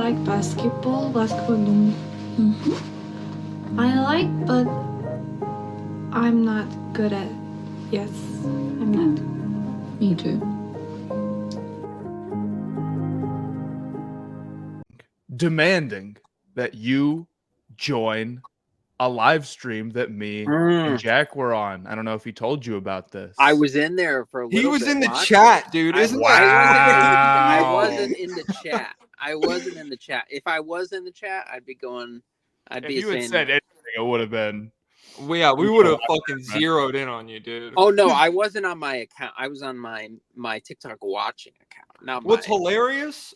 like basketball. I like, but I'm not good at. Yes, I'm not. Me too. Demanding that you join a live stream that me and Jack were on. I don't know if he told you about this. I was in there for a little bit. He was in the chat, dude. I wasn't in the chat. I wasn't in the chat. If I was in the chat, I'd be going. If you had said anything, it would have been. We would have fucking zeroed in on you, dude. Oh no, I wasn't on my account. I was on my TikTok watching account. What's hilarious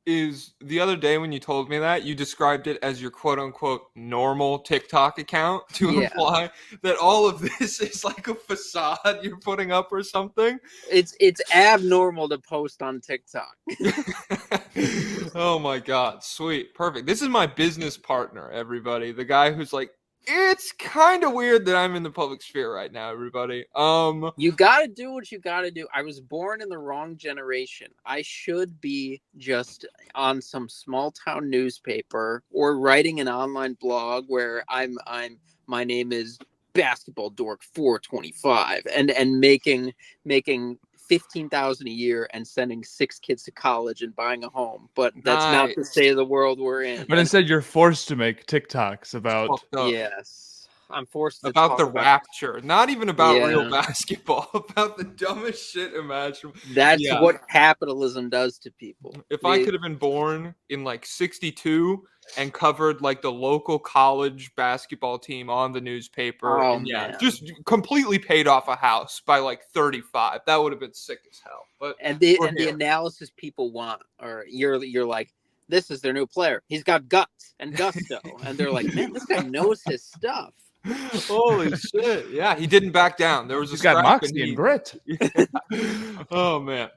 is the other day when you told me that, you described it as your quote-unquote normal TikTok account to imply that all of this is like a facade you're putting up or something. It's abnormal to post on TikTok. Oh my God. Sweet. Perfect. This is my business partner, everybody. The guy who's like, it's kind of weird that I'm in the public sphere right now, everybody. You gotta do what you gotta do. I was born in the wrong generation. I should be just on some small town newspaper or writing an online blog where my name is Basketball Dork 425 and making 15,000 a year and sending 6 kids to college and buying a home. But that's not the state of the world we're in. But instead, you're forced to make TikToks about. Yes, I'm forced to about talk the rapture, not even about real basketball, about the dumbest shit imaginable. That's what capitalism does to people. If I could have been born in like 62 and covered like the local college basketball team on the newspaper, and just completely paid off a house by like 35, that would have been sick as hell. But the analysis people want, or you're like, this is their new player. He's got guts and gusto, and they're like, man, this guy knows his stuff. Holy shit! Yeah, he didn't back down. There was He's got moxie and grit. Oh man.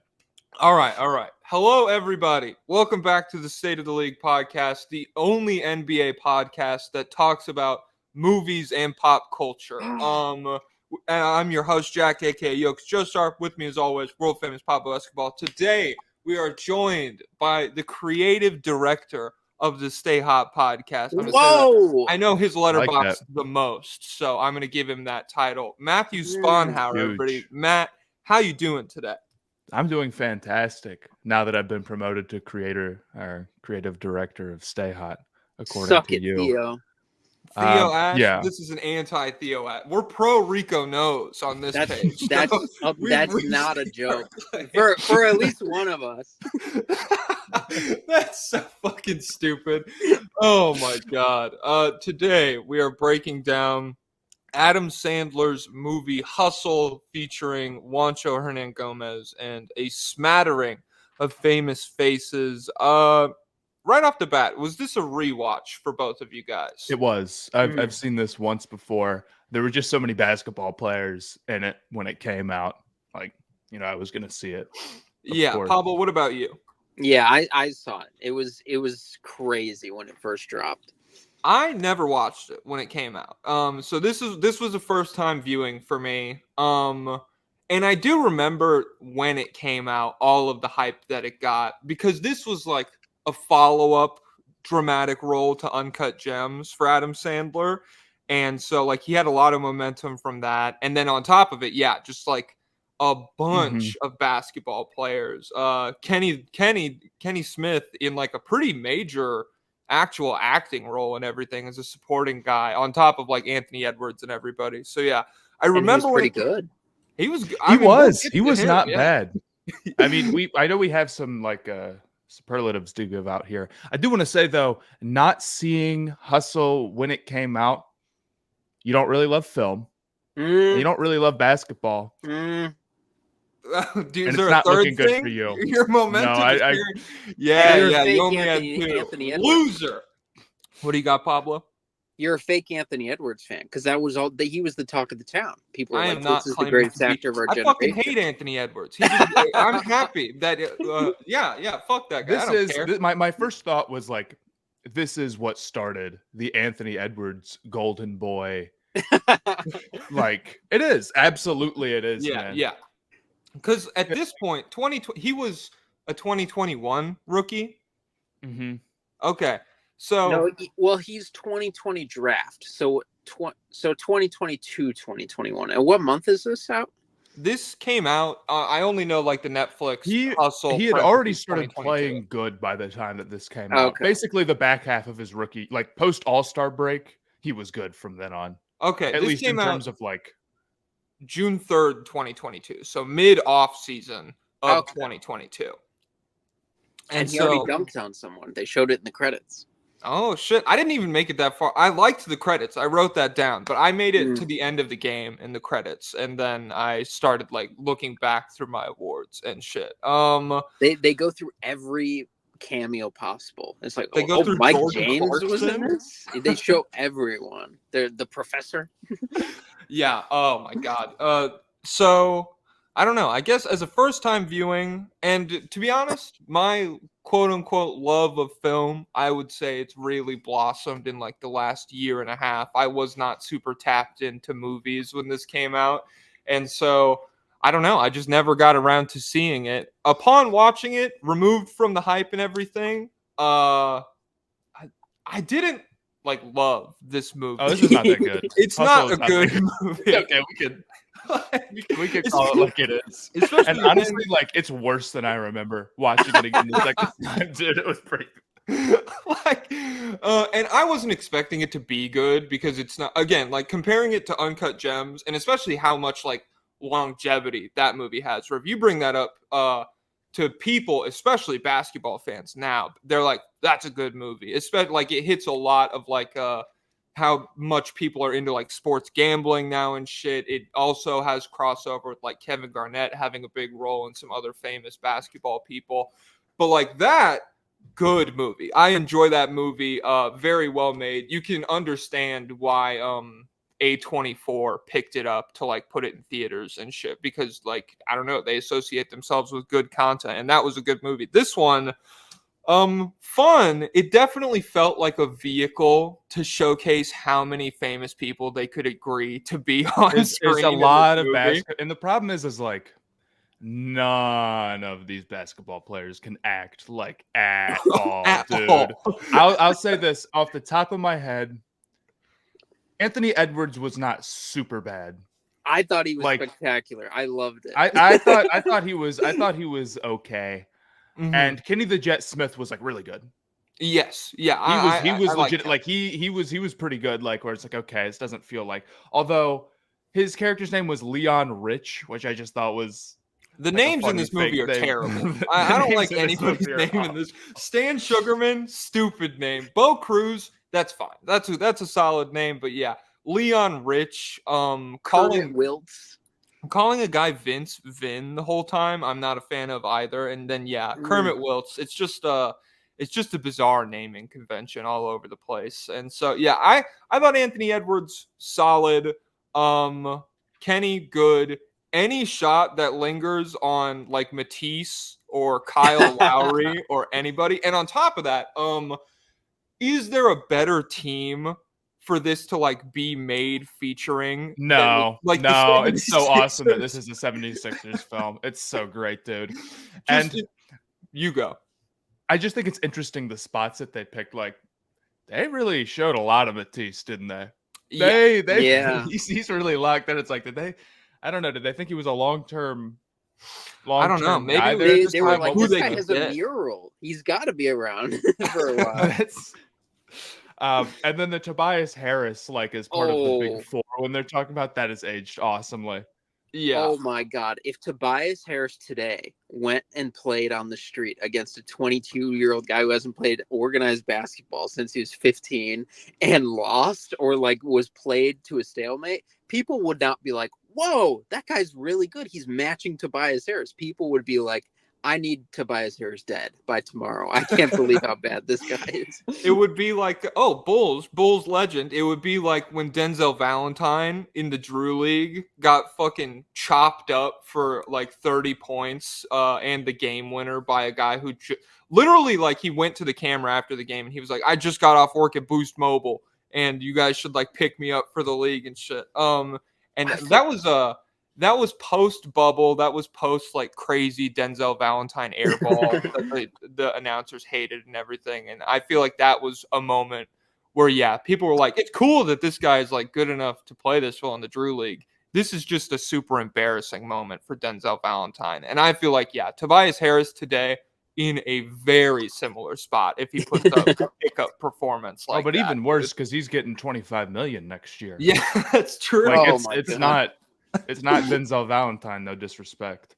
All right. Hello, everybody. Welcome back to the State of the League podcast, the only NBA podcast that talks about movies and pop culture. And I'm your host, Jack, aka Juancho Joestar. With me, as always, world famous Pablo Escobar. Today, we are joined by the creative director of the Stay Hot podcast. Whoa! I know his letterbox the most, so I'm going to give him that title. Matthew Sponhour, everybody. Matt, how you doing today? I'm doing fantastic now that I've been promoted to creative director of Stay Hot, according to you. Theo. Theo Ash, this is an anti-Theo Ash. We're pro Rico Knows on this page. That's not a joke. For at least one of us. That's so fucking stupid. Oh my God. Today we are breaking down Adam Sandler's movie Hustle, featuring Juancho Hernangomez and a smattering of famous faces. Right off the bat, was this a rewatch for both of you guys? It was. I've seen this once before. There were just so many basketball players in it when it came out. Like, I was going to see it. Yeah. Pablo, what about you? Yeah, I saw it. It was crazy when it first dropped. I never watched it when it came out. So this was a first time viewing for me. And I do remember when it came out, all of the hype that it got, because this was like a follow-up dramatic role to Uncut Gems for Adam Sandler. And so like he had a lot of momentum from that. And then on top of it, just like a bunch of basketball players. Kenny Smith in like a pretty major actual acting role and everything as a supporting guy, on top of like Anthony Edwards and everybody. So I remember he was pretty good. He was. He was not bad. I mean, I know we have some like superlatives to give out here. I do want to say though, not seeing Hustle when it came out, you don't really love film. You don't really love basketball. Dude, and it's not looking good for you. Your momentum. No, you only had two. Loser. What do you got, Pablo? You're a fake Anthony Edwards fan, because that was all. He was the talk of the town. People were like, "This is the greatest actor of our generation." I fucking hate Anthony Edwards. I'm happy that. Fuck that guy. I don't care. My first thought was like, this is what started the Anthony Edwards golden boy. Like it is, absolutely it is. Yeah, man. Because at this point, he was a 2021 rookie. Mm-hmm. Okay. So No, he's 2020 draft. So 2022, 2021. And what month is this out? this came out. I only know like the Netflix hustle. He had already parentheses started 2022. playing good by the time that this came out. Okay. Basically, the back half of his rookie, like post All-Star break, he was good from then on. Okay, At this least in came out terms of like June 3rd, 2022. So mid off season of 2022. And he already dunked on someone. They showed it in the credits. Oh shit! I didn't even make it that far. I liked the credits. I wrote that down, but I made it to the end of the game in the credits, and then I started like looking back through my awards and shit. They go through every cameo possible. It's like, they go through Mike George James was in Clarkson? this. They show everyone. They're the professor. Yeah. Oh my god. So I don't know. I guess as a first time viewing, and to be honest, my quote unquote love of film, I would say it's really blossomed in like the last year and a half. I was not super tapped into movies when this came out. And so I don't know. I just never got around to seeing it. Upon watching it, removed from the hype and everything, I didn't like love this movie. oh, this is not that good. It's Hustle not is a good that movie. Okay, we could call it like it is. Especially And honestly, like it's worse than I remember watching it again the second time, dude. It was pretty and I wasn't expecting it to be good because it's not, again, like comparing it to Uncut Gems, and especially how much like longevity that movie has, where if you bring that up to people, especially basketball fans now, they're like, that's a good movie. Especially like it hits a lot of like how much people are into like sports gambling now and shit. It also has crossover with like Kevin Garnett having a big role and some other famous basketball people. But like that, good movie. I enjoy that movie. Very well made. You can understand why A24 picked it up to like put it in theaters and shit, because like I don't know, they associate themselves with good content, and that was a good movie. This one, fun. It definitely felt like a vehicle to showcase how many famous people they could agree to be on screen. There's a lot of basketball, and the problem is like none of these basketball players can act like at all, dude. I'll say this off the top of my head. Anthony Edwards was not super bad. I thought he was like, spectacular. I loved it. I thought he was okay. Mm-hmm. And Kenny the Jet Smith was like really good. Yes, yeah, he was legit. Like he was pretty good. Like where it's like, okay, this doesn't feel like. Although his character's name was Leon Rich, which I just thought was the like names in this movie are terrible. I don't like anybody's name in this. Stan Sugarman, stupid name. Bo Cruz, that's fine. That's a solid name. But yeah, Leon Rich. Colin Wiltz. Calling a guy Vince Vin the whole time, I'm not a fan of either. And then Kermit Wiltz. It's just a bizarre naming convention all over the place. And so I thought Anthony Edwards solid. Kenny good. Any shot that lingers on like Matisse or Kyle Lowry or anybody. And on top of that, is there a better team for this to like be made featuring? No, like no, it's so awesome that this is a 76ers film. It's so great, dude. You go. I just think it's interesting the spots that they picked. Like they really showed a lot of Matisse, didn't they? Yeah. He's really locked in. It's like, did they? I don't know. Did they think he was a long-term? I don't know. Maybe they were like, this guy has a mural. He's got to be around for a while. And then the Tobias Harris, like, as part of the Big Four, when they're talking about that, is aged awesomely. Yeah. Oh my God. If Tobias Harris today went and played on the street against a 22-year-old guy who hasn't played organized basketball since he was 15 and lost or like was played to a stalemate, people would not be like, whoa, that guy's really good. He's matching Tobias Harris. People would be like, I need Tobias Harris dead by tomorrow. I can't believe how bad this guy is. It would be like, Bulls legend. It would be like when Denzel Valentine in the Drew League got fucking chopped up for like 30 points and the game winner by a guy who literally like he went to the camera after the game and he was like, I just got off work at Boost Mobile and you guys should like pick me up for the league and shit. And that was post bubble. That was post like crazy Denzel Valentine airball that the announcers hated and everything. And I feel like that was a moment where, yeah, people were like, it's cool that this guy is like good enough to play this well in the Drew League. This is just a super embarrassing moment for Denzel Valentine. And I feel like, yeah, Tobias Harris today in a very similar spot if he puts up a pickup performance like but that. even worse because he's getting $25 million next year. Yeah, that's true. Like Oh it's not Denzel Valentine, no disrespect.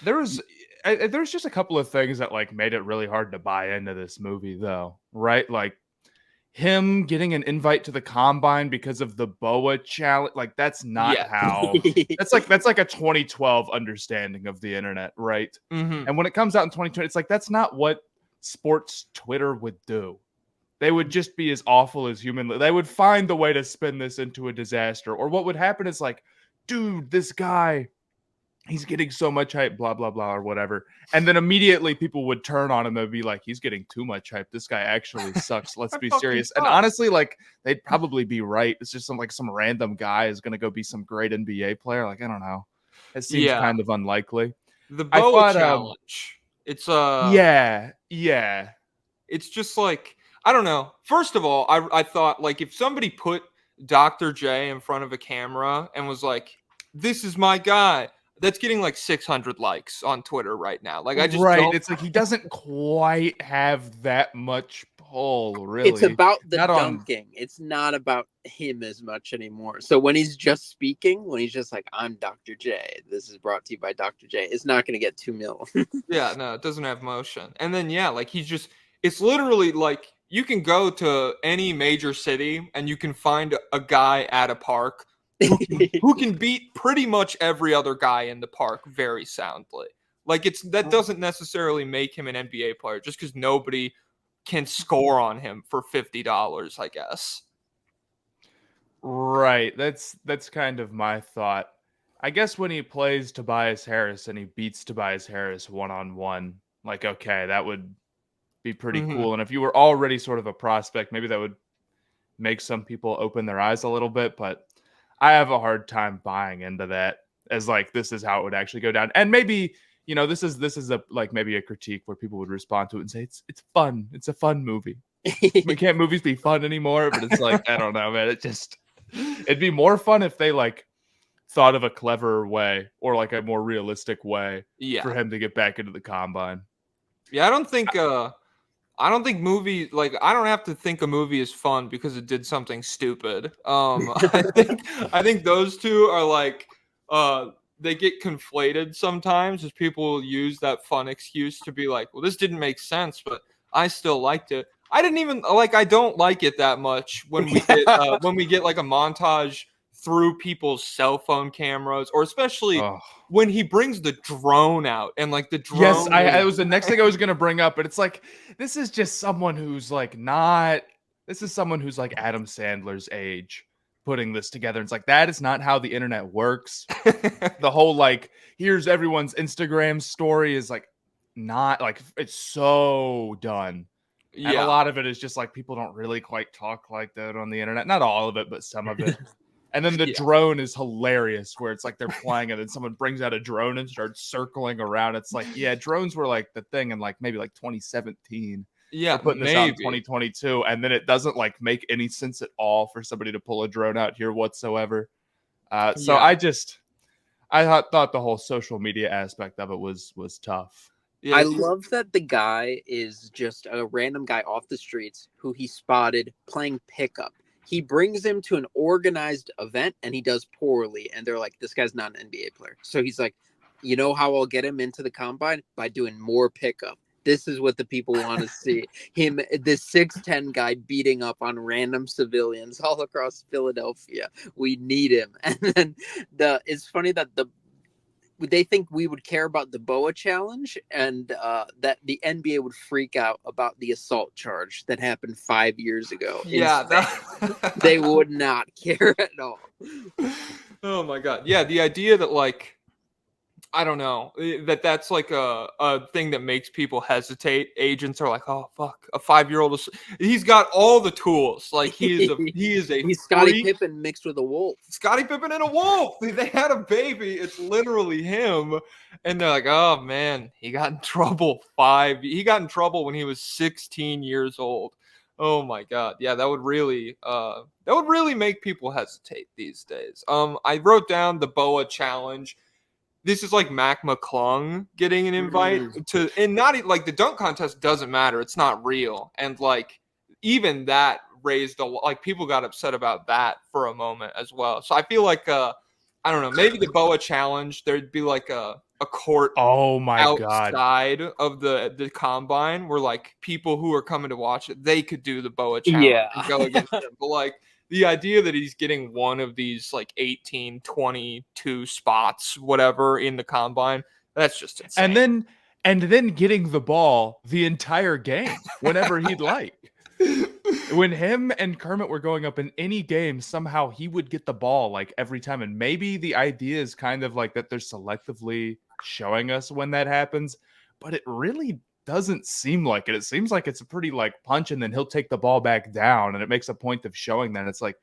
There's just a couple of things that like made it really hard to buy into this movie though, right? Like him getting an invite to the combine because of the BOA challenge, like that's not how. That's like a 2012 understanding of the internet, right? Mm-hmm. And when it comes out in 2020, it's like that's not what sports Twitter would do. They would just be as awful as humanly. They would find the way to spin this into a disaster. Or what would happen is like, dude, this guy, he's getting so much hype, blah, blah, blah, or whatever. And then immediately people would turn on him and be like, he's getting too much hype. This guy actually sucks. Let's be serious. And honestly, like, they'd probably be right. It's just some random guy is going to go be some great NBA player. Like, I don't know. It seems kind of unlikely. The BOA challenge. It's yeah. It's just like, I don't know. First of all, I thought like if somebody put Dr. J in front of a camera and was like, this is my guy, that's getting like 600 likes on Twitter right now. Like I just don't... It's like he doesn't quite have that much pull, really. It's about the dunking. It's not about him as much anymore. So when he's just speaking, when he's just like, I'm Dr. J, this is brought to you by Dr. J, it's not going to get 2 mil. Yeah, no, it doesn't have motion. And then, yeah, like it's literally like you can go to any major city and you can find a guy at a park who can beat pretty much every other guy in the park very soundly. Like that doesn't necessarily make him an NBA player just because nobody can score on him for $50, I guess. Right. That's kind of my thought. I guess when he plays Tobias Harris and he beats Tobias Harris one-on-one, like, okay, that would be pretty cool. And if you were already sort of a prospect, maybe that would make some people open their eyes a little bit, but I have a hard time buying into that as like this is how it would actually go down. And maybe, you know, this is a like maybe a critique where people would respond to it and say it's fun. It's a fun movie. Can't movies be fun anymore? But it's like, I don't know, man. It'd be more fun if they like thought of a clever way or like a more realistic way for him to get back into the combine. Yeah, I don't think movie, like, I don't have to think a movie is fun because it did something stupid. I think those two are like, they get conflated sometimes as people use that fun excuse to be like, well, this didn't make sense, but I still liked it. I don't like it that much when we get like a montage through people's cell phone cameras, or especially when he brings the drone out and like the drone. Yes, it was the next thing I was going to bring up, but it's like, this is just someone who's like someone who's like Adam Sandler's age putting this together. It's like, that is not how the internet works. The whole like, here's everyone's Instagram story is like, not like, it's so done. Yeah. And a lot of it is just like, people don't really quite talk like that on the internet. Not all of it, but some of it. And then the drone is hilarious where it's like they're flying and then someone brings out a drone and starts circling around. It's like, yeah, drones were like the thing in like maybe like 2017. Yeah, putting this out in 2022. And then it doesn't like make any sense at all for somebody to pull a drone out here whatsoever. I thought the whole social media aspect of it was tough. Yeah. I love that the guy is just a random guy off the streets who he spotted playing pickup. He brings him to an organized event and he does poorly. And they're like, this guy's not an NBA player. So he's like, you know how I'll get him into the combine? By doing more pickup. This is what the people want to see. Him, this 6'10" guy beating up on random civilians all across Philadelphia. We need him. And then it's funny that they think we would care about the BOA challenge and that the NBA would freak out about the assault charge that happened 5 years ago. Yeah. They would not care at all. Oh my God. Yeah. The idea that like I don't know, that's like a thing that makes people hesitate. Agents are like, oh fuck, a 5-year-old he's got all the tools. Like he is a he's Scottie freak. Pippen mixed with a wolf. Scottie Pippen and a wolf. They had a baby. It's literally him. And they're like, oh man, he got in trouble when he was 16 years old. Oh my god. Yeah, that would really make people hesitate these days. I wrote down the BOA challenge. This is like Mac McClung getting an invite to, and not like the dunk contest doesn't matter. It's not real. And like even that raised like people got upset about that for a moment as well. So I feel like I don't know, maybe the BOA challenge, there'd be like a court outside of the combine where like people who are coming to watch it, they could do the BOA challenge and go against him. But like the idea that he's getting one of these like 18, 22 spots, whatever, in the combine, that's just insane. And then getting the ball the entire game whenever he'd like. When him and Kermit were going up in any game, somehow he would get the ball like every time. And maybe the idea is kind of like that they're selectively showing us when that happens, but it really doesn't seem like it. It seems like it's a pretty like punch, and then he'll take the ball back down, and it makes a point of showing that. It's like,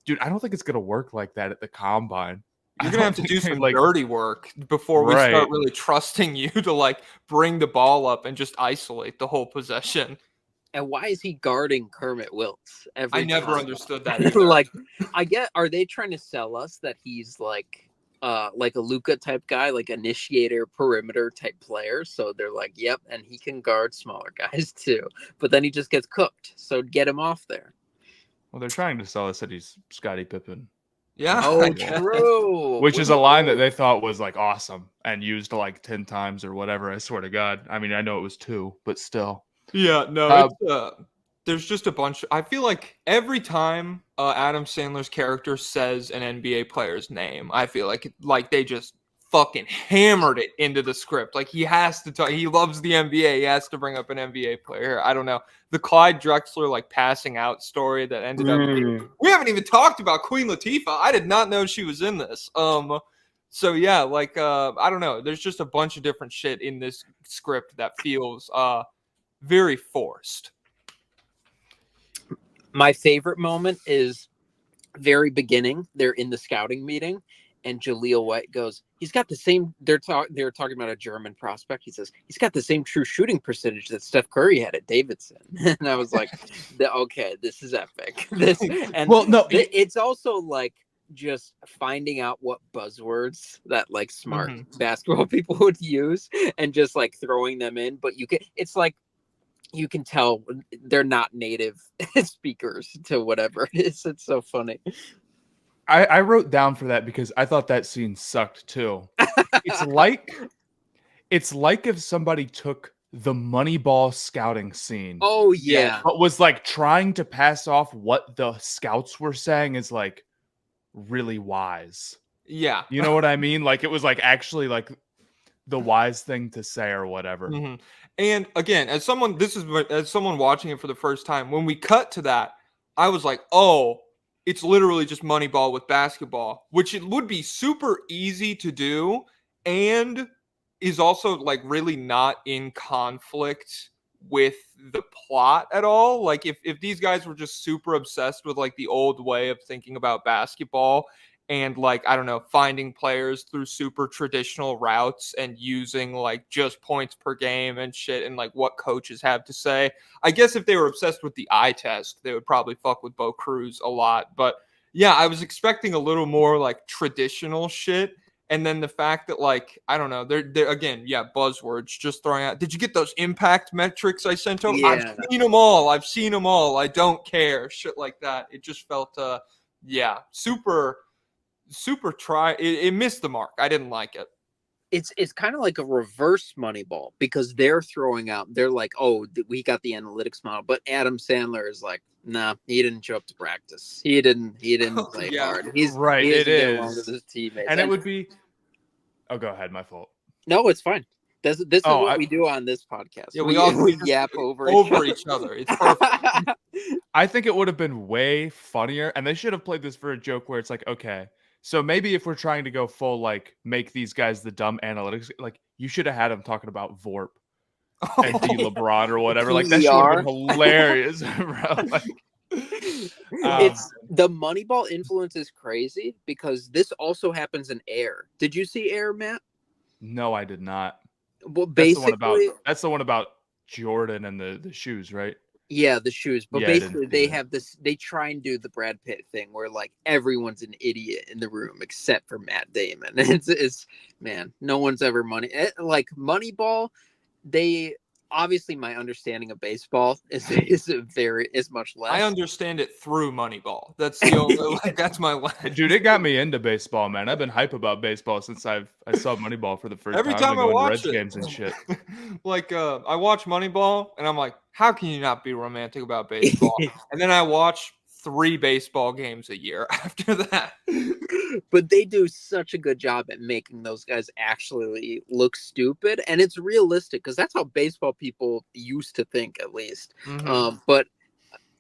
dude, I don't think it's gonna work like that at the combine. You're gonna have to do some dirty work before we start really trusting you to like bring the ball up and just isolate the whole possession. And why is he guarding Kermit Wilkes every I never time? understood that either. Like, are they trying to sell us that he's like a Luka type guy, like initiator, perimeter type player? So they're like, yep, and he can guard smaller guys too. But then he just gets cooked. So get him off there. Well, they're trying to sell us that he's Scottie Pippen. Yeah. Oh, true. Which is a line that they thought was like awesome and used like 10 times or whatever. I swear to God. I mean, I know it was 2, but still. Yeah, no, there's just a bunch. I feel like every time Adam Sandler's character says an NBA player's name, I feel like they just fucking hammered it into the script. Like he has to talk. He loves the NBA. He has to bring up an NBA player. I don't know. The Clyde Drexler like passing out story that ended up. We haven't even talked about Queen Latifah. I did not know she was in this. So yeah, like I don't know. There's just a bunch of different shit in this script that feels very forced. My favorite moment is very beginning. They're in the scouting meeting, and Jaleel White goes, "He's got the same." They're talking about a German prospect. He says he's got the same true shooting percentage that Steph Curry had at Davidson. And I was like, "Okay, this is epic." It's also like just finding out what buzzwords that like smart basketball people would use and just like throwing them in. But it's like. You can tell they're not native speakers to whatever it is. It's so funny. I wrote down for that because I thought that scene sucked too. It's like if somebody took the Moneyball scouting scene. Oh yeah. But was like trying to pass off what the scouts were saying is like really wise. Yeah. You know what I mean? Like it was like actually like the wise thing to say or whatever. Mm-hmm. And again, as someone watching it for the first time, when we cut to that, I was like, oh, it's literally just Moneyball with basketball, which it would be super easy to do and is also like really not in conflict with the plot at all. Like if these guys were just super obsessed with like the old way of thinking about basketball and like, I don't know, finding players through super traditional routes and using like just points per game and shit and like what coaches have to say. I guess if they were obsessed with the eye test, they would probably fuck with Bo Cruz a lot. But yeah, I was expecting a little more like traditional shit. And then the fact that like, I don't know, they're again, yeah, buzzwords just throwing out. Did you get those impact metrics I sent over? Yeah. I've seen them all. I don't care. Shit like that. It just felt, super try. It missed the mark. I didn't like it. It's kind of like a reverse Moneyball because they're like, oh, we got the analytics model, but Adam Sandler is like, nah, he didn't show up to practice. He didn't play hard. He's right. He it is. along with his teammates. And it would be. Oh, go ahead. My fault. No, it's fine. This is what we do on this podcast. Yeah, we yap over each other. It's perfect. I think it would have been way funnier, and they should have played this for a joke where it's like, okay, So maybe if we're trying to go full, like, make these guys the dumb analytics, like, you should have had him talking about Vorp and D LeBron or whatever. Like, that should have been hilarious, bro. Like, it's the Moneyball influence is crazy because this also happens in Air. Did you see Air, Matt? No, I did not. Well, That's basically, the one about Jordan and the shoes, right? Yeah, the shoes. But Yeah, basically, they have this. They try and do the Brad Pitt thing, where like everyone's an idiot in the room except for Matt Damon. It's man, no one's ever like Moneyball. They obviously, my understanding of baseball is much less. I understand it through Moneyball. That's the only like that's my life. Dude, it got me into baseball, man. I've been hype about baseball since I saw Moneyball for the first Every time. time I watch Reds it, games and shit. Like I watch Moneyball and I'm like, how can you not be romantic about baseball? And then I watch 3 baseball games a year after that. But they do such a good job at making those guys actually look stupid, and it's realistic because that's how baseball people used to think, at least. Mm-hmm. But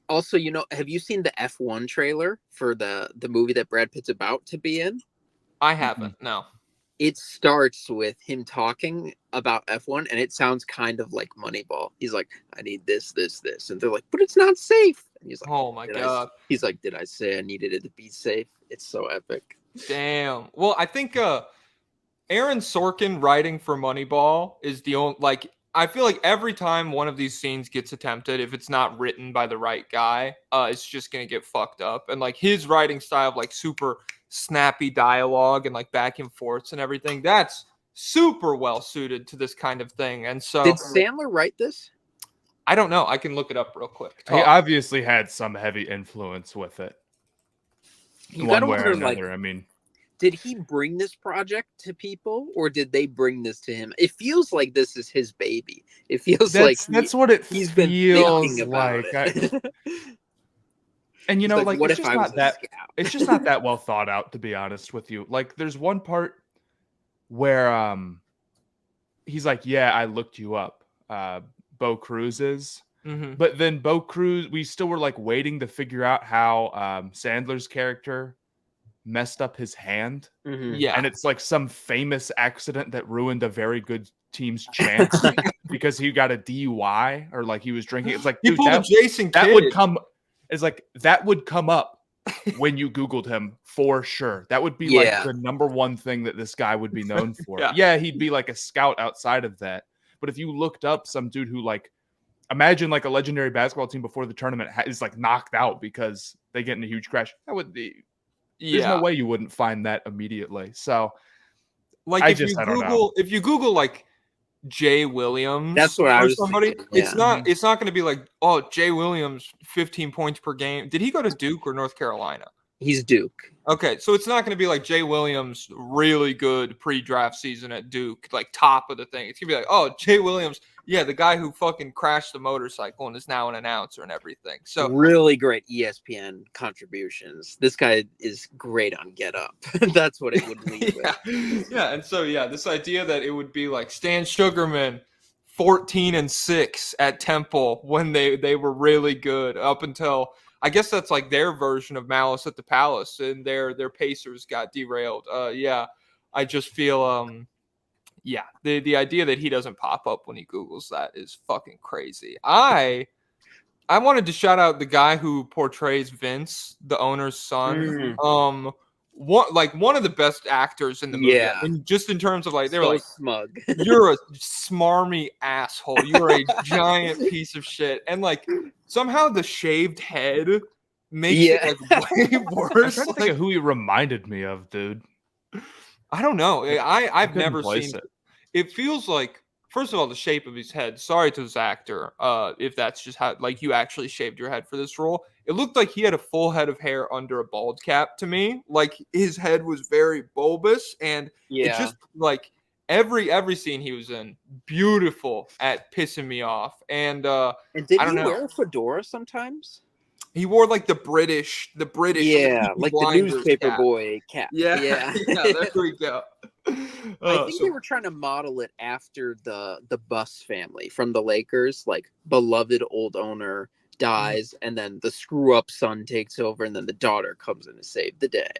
also, have you seen the F1 trailer for the movie that Brad Pitt's about to be in? I haven't. No. It starts with him talking about F1, and it sounds kind of like Moneyball. He's like, I need this, this, this. And they're like, but it's not safe. And he's like, oh my God. He's like, did I say I needed it to be safe? It's so epic. Damn. Well, I think Aaron Sorkin writing for Moneyball is the only, like, I feel like every time one of these scenes gets attempted, if it's not written by the right guy, it's just going to get fucked up. And like his writing style of like super snappy dialogue and like back and forths and everything, that's super well suited to this kind of thing. And so did Sandler write this? I don't know. I can look it up real quick. He obviously had some heavy influence with it. You one gotta way wonder, or another. like, I mean, did he bring this project to people, or did they bring this to him? It feels like this is his baby. It feels that's what it he's feels been thinking about like. it. And like what it's if just I was not that. scout? It's just not that well thought out, to be honest with you. Like, there's one part where he's like, "Yeah, I looked you up, Bo Cruz is." Mm-hmm. But then Bo Cruz, we still were like waiting to figure out how Sandler's character messed up his hand. Mm-hmm. Yeah. And it's like some famous accident that ruined a very good team's chance because he got a DUI or like he was drinking. It's like, he dude, pulled a Jason that Kidd. would come. It's like that would come up when you Googled him for sure. That would be like the number one thing that this guy would be known for. Yeah, he'd be like a scout outside of that. But if you looked up some dude who like, imagine like a legendary basketball team before the tournament is like knocked out because they get in a huge crash. That would be. There's no way you wouldn't find that immediately. So, like, if you Google like Jay Williams, that's what I was somebody. Thinking, It's not going to be like, oh, Jay Williams, 15 points per game. Did he go to Duke or North Carolina? He's Duke. Okay, so it's not going to be like Jay Williams, really good pre-draft season at Duke, like top of the thing. It's going to be like, oh, Jay Williams, yeah, the guy who fucking crashed the motorcycle and is now an announcer and everything. So really great ESPN contributions. This guy is great on Get Up. That's what it would lead with. Yeah, and so this idea that it would be like Stan Sugarman, 14-6 at Temple when they were really good up until. I guess that's like their version of Malice at the Palace, and their Pacers got derailed. I just feel, the idea that he doesn't pop up when he Googles that is fucking crazy. I wanted to shout out the guy who portrays Vince, the owner's son. One of the best actors in the movie. Yeah. And just in terms of like, they were so like, smug. you're a smarmy asshole. You're a giant piece of shit. And like somehow the shaved head makes it like way worse. I'm trying to think of who he reminded me of, dude. I don't know. I've never seen it. It feels like, first of all, the shape of his head. Sorry to this actor, if that's just how like you actually shaved your head for this role. It looked like he had a full head of hair under a bald cap to me. Like his head was very bulbous, and it just like every scene he was in, beautiful at pissing me off. And did he wear a fedora sometimes? He wore like the British, like the newspaper boy cap. Yeah, there we go. I think they were trying to model it after the Buss family from the Lakers, like beloved old owner dies, and then the screw up son takes over, and then the daughter comes in to save the day.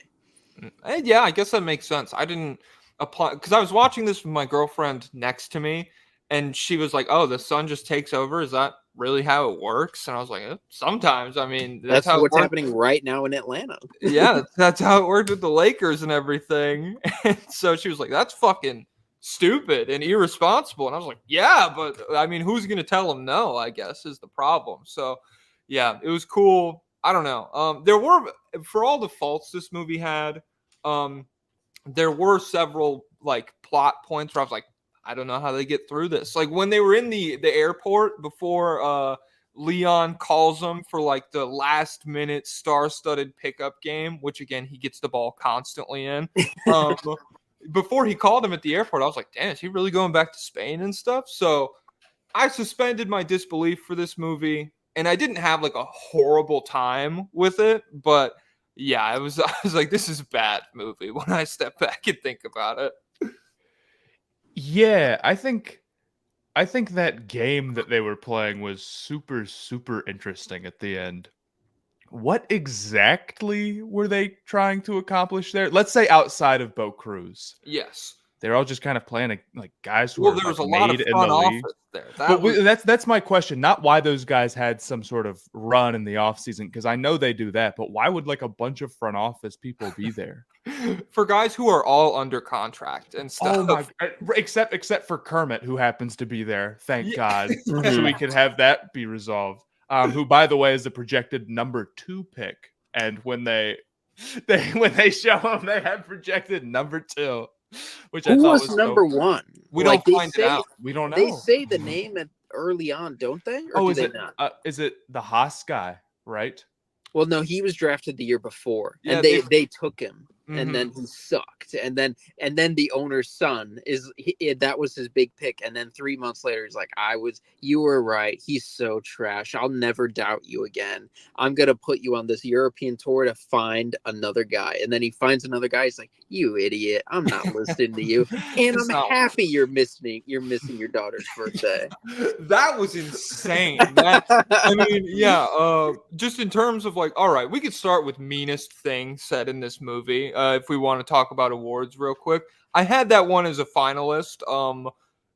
Yeah, I guess that makes sense. I didn't apply because I was watching this with my girlfriend next to me, and she was like, "Oh, the sun just takes over. Is that really how it works?" And I was like, "Sometimes. I mean, that's how it what's works." happening right now in Atlanta. Yeah, that's how it worked with the Lakers and everything. And so she was like, "That's fucking stupid and irresponsible." And I was like, "Yeah, but I mean, who's gonna tell them no? I guess is the problem." So, yeah, it was cool. I don't know. There were, for all the faults this movie had, um, there were several like plot points where I was like, I don't know how they get through this. Like when they were in the airport before Leon calls them for like the last minute star-studded pickup game, which again he gets the ball constantly in. Before he called him at the airport, I was like, damn, is he really going back to Spain and stuff? So I suspended my disbelief for this movie, and I didn't have like a horrible time with it, but yeah, I was like, this is a bad movie when I step back and think about it. Yeah, I think that game that they were playing was super, super interesting at the end. What exactly were they trying to accomplish there? Let's say outside of Bo Cruz. Yes. They're all just kind of playing like guys who Well, are there was like a lot of made in front the league. office there. That's my question. Not why those guys had some sort of run in the offseason, because I know they do that, but why would like a bunch of front office people be there? For guys who are all under contract and stuff. Oh my! Except for Kermit, who happens to be there. Thank God, so Mhm. we can have that be resolved. Who, by the way, is the projected number 2 pick. And when they show him, they have projected number 2, which I Who thought was was number so, 1? We Like, don't find it out. we don't know. They say the name early on, don't they? Or do is they it not? is it the Haas guy, right? Well, no, he was drafted the year before, Yeah, and they took him, and then he sucked, and then the owner's son that was his big pick, and then 3 months later he's like, you were right, he's so trash, I'll never doubt you again, I'm gonna put you on this European tour to find another guy, and then he finds another guy, he's like, you idiot, I'm not listening to you, and I'm happy you're missing your daughter's birthday. That was insane. I mean, yeah. Just in terms of like, all right, we could start with meanest thing said in this movie. If we want to talk about awards real quick, I had that one as a finalist.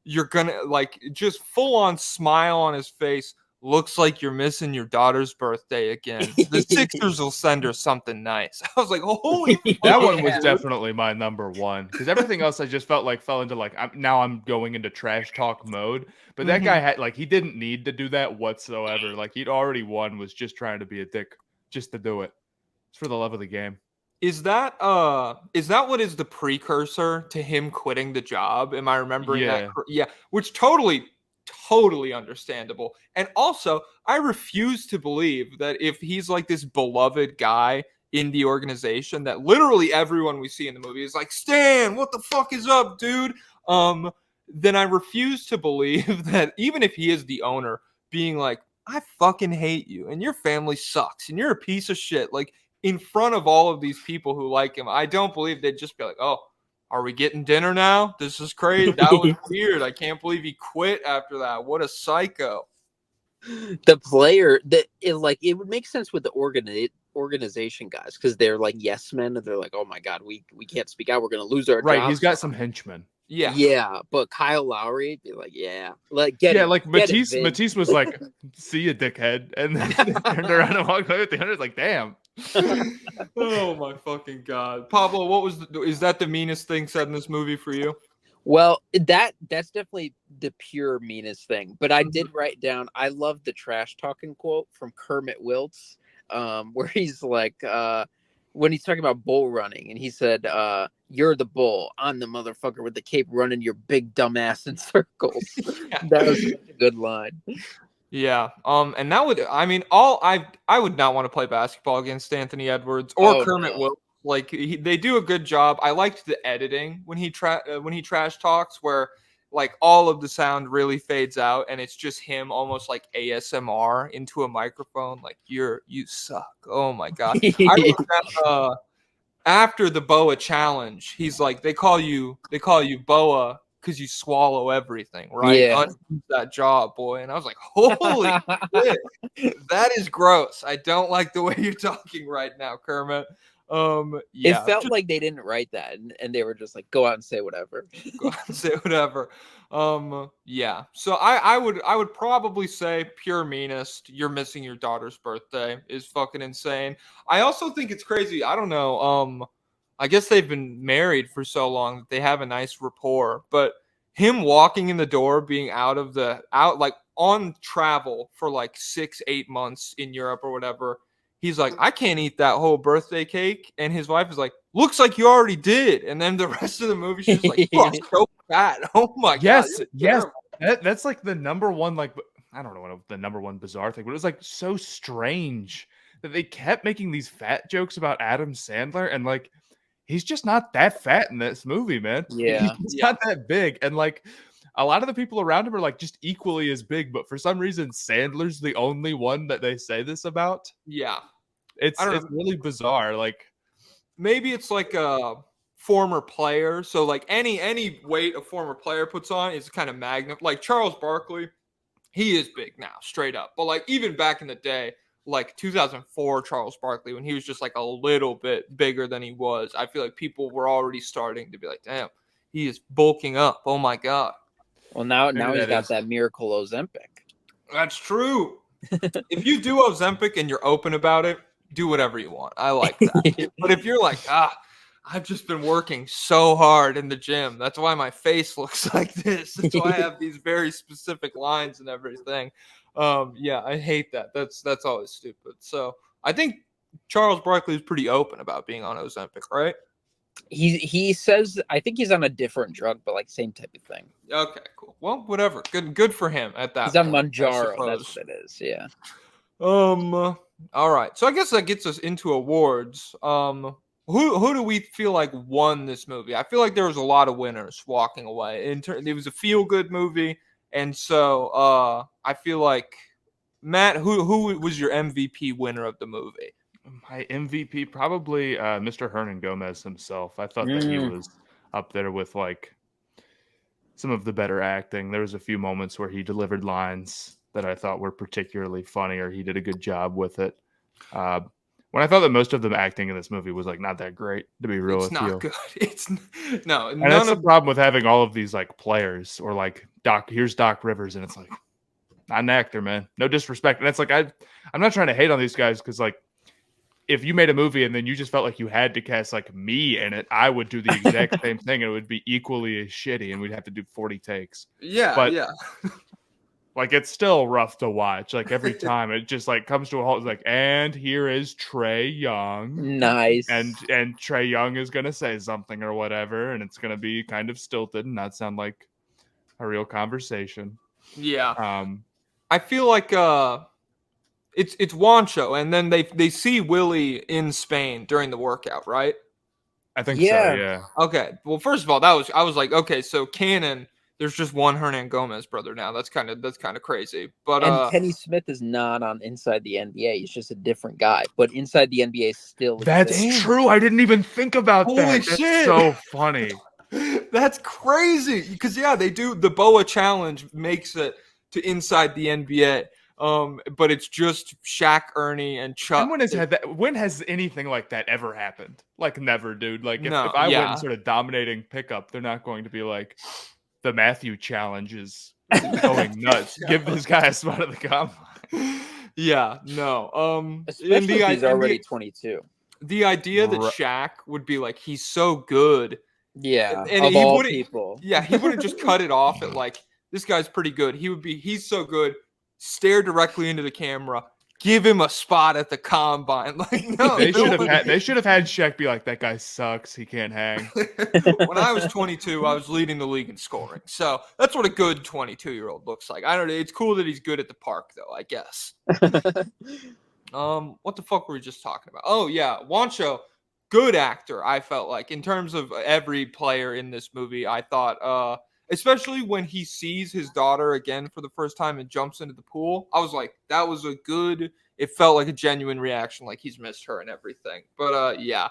You're gonna like just full on smile on his face. Looks like you're missing your daughter's birthday again. The Sixers will send her something nice. I was like, holy That one was definitely my number 1, because everything else I just felt like fell into like now I'm going into trash talk mode. But that guy had like he didn't need to do that whatsoever. Like he'd already won, was just trying to be a dick just to do it. It's for the love of the game. Is that what is the precursor to him quitting the job? Am I remembering that? Yeah, which totally understandable. And also, I refuse to believe that if he's like this beloved guy in the organization, that literally everyone we see in the movie is like, Stan, what the fuck is up, dude? Then I refuse to believe that even if he is the owner, being like, I fucking hate you and your family sucks and you're a piece of shit, like in front of all of these people who like him, I don't believe they'd just be like, oh, are we getting dinner now? This is crazy. That was weird. I can't believe he quit after that. What a psycho. The player it would make sense with the organization guys, because they're like yes men, and they're like, oh my god, we can't speak out, we're gonna lose our Right, jobs. he's got some henchmen. Yeah, but Kyle Lowry be like, like Matisse was like, see you, dickhead, and then turned around and walked away with the hundreds. Like, damn. Oh my fucking god, Pablo, is that the meanest thing said in this movie for you? Well, that's definitely the pure meanest thing. But I did write down, I love the trash talking quote from Kermit Wiltz, where he's like, when he's talking about bull running, and he said, you're the bull, I'm the motherfucker with the cape running your big dumb ass in circles. That was such a good line. Yeah. And that would, I mean, I would not want to play basketball against Anthony Edwards or Kermit Wiltz. Like they do a good job. I liked the editing when he trash talks, where like all of the sound really fades out and it's just him almost like ASMR into a microphone. Like you suck. Oh my god. I remember after the Boa challenge, he's like, they call you Boa because you swallow everything, right? Yeah. That job, boy. And I was like, holy shit, that is gross. I don't like the way you're talking right now, Kermit. Yeah, It felt like they didn't write that, and they were just like, go out and say whatever. go out and say whatever. Yeah. So I would probably say pure meanest. You're missing your daughter's birthday is fucking insane. I also think it's crazy. I don't know. I guess they've been married for so long that they have a nice rapport. But him walking in the door, being out like on travel for like 6-8 months in Europe or whatever. He's like, I can't eat that whole birthday cake. And his wife is like, looks like you already did. And then the rest of the movie, she's just like, you are so fat. Oh my God. Yes. That's like the number one, like, I don't know what the number one bizarre thing, but it was like so strange that they kept making these fat jokes about Adam Sandler. And like, he's just not that fat in this movie, man. Yeah. He's not that big. And like, a lot of the people around him are like just equally as big, but for some reason, Sandler's the only one that they say this about. Yeah. It's really bizarre. Like, maybe it's like a former player. So like any weight a former player puts on is kind of magnified. Like Charles Barkley, he is big now, straight up. But like even back in the day, like 2004 Charles Barkley, when he was just like a little bit bigger than he was, I feel like people were already starting to be like, damn, he is bulking up. Oh my God. Well, now he's got that miracle Ozempic. That's true. If you do Ozempic and you're open about it, do whatever you want. I like that. But if you're like, I've just been working so hard in the gym. That's why my face looks like this. That's why I have these very specific lines and everything. Yeah, I hate that. That's always stupid. So I think Charles Barkley is pretty open about being on Ozempic, right? He says, I think he's on a different drug, but like same type of thing. Okay, cool. Well, whatever. Good for him at that. He's on Manjaro. That's what it is. Yeah. All right. So I guess that gets us into awards. Who do we feel like won this movie? I feel like there was a lot of winners walking away. It was a feel-good movie, and so I feel like Matt, who was your MVP winner of the movie? My MVP probably Mr. Hernangomez himself. I thought that he was up there with like some of the better acting. There was a few moments where he delivered lines that I thought were particularly funny, or he did a good job with it. When I thought that most of the acting in this movie was like not that great, to be real with you. It's not good. It's no. And that's the problem with having all of these like players, or like here's Doc Rivers, and it's like, not an actor, man. No disrespect. And it's like I'm not trying to hate on these guys, because like if you made a movie and then you just felt like you had to cast like me in it, I would do the exact same thing, and it would be equally as shitty, and we'd have to do 40 takes. Yeah, but yeah. Like, it's still rough to watch. Like, every time it just like comes to a halt. It's like, and here is Trae Young. Nice. And Trae Young is gonna say something or whatever, and it's gonna be kind of stilted and not sound like a real conversation. Yeah. I feel like it's Juancho, and then they see Willie in Spain during the workout, right? I think so. Yeah. Okay. Well, first of all, I was like, okay, so canon. There's just one Hernangomez brother now. That's kind of crazy. But and Kenny Smith is not on Inside the NBA. He's just a different guy. But Inside the NBA still. That's true. I didn't even think about that. Holy That's shit. So funny. That's crazy. Because they do the BOA challenge makes it to Inside the NBA. But it's just Shaq, Ernie, and Chuck. And when has anything like that ever happened? Like, never, dude. Like, if I went sort of dominating pickup, they're not going to be like, the Matthew challenge is going nuts. Give this guy a spot at the combine. Yeah, no. Especially if he's already 22. The idea that Shaq would be like, he's so good. Yeah, and of all people. Yeah, he wouldn't just cut it off at like, this guy's pretty good. He's so good. Stare directly into the camera. Give him a spot at the combine. Like, no, they should have had Shaq be like, that guy sucks. He can't hang. When I was 22, I was leading the league in scoring. So that's what a good 22-year-old looks like. I don't know. It's cool that he's good at the park, though, I guess. What the fuck were we just talking about? Oh yeah, Juancho, good actor. I felt like in terms of every player in this movie, I thought, especially when he sees his daughter again for the first time and jumps into the pool. I was like, that was it felt like a genuine reaction, like he's missed her and everything. But yeah,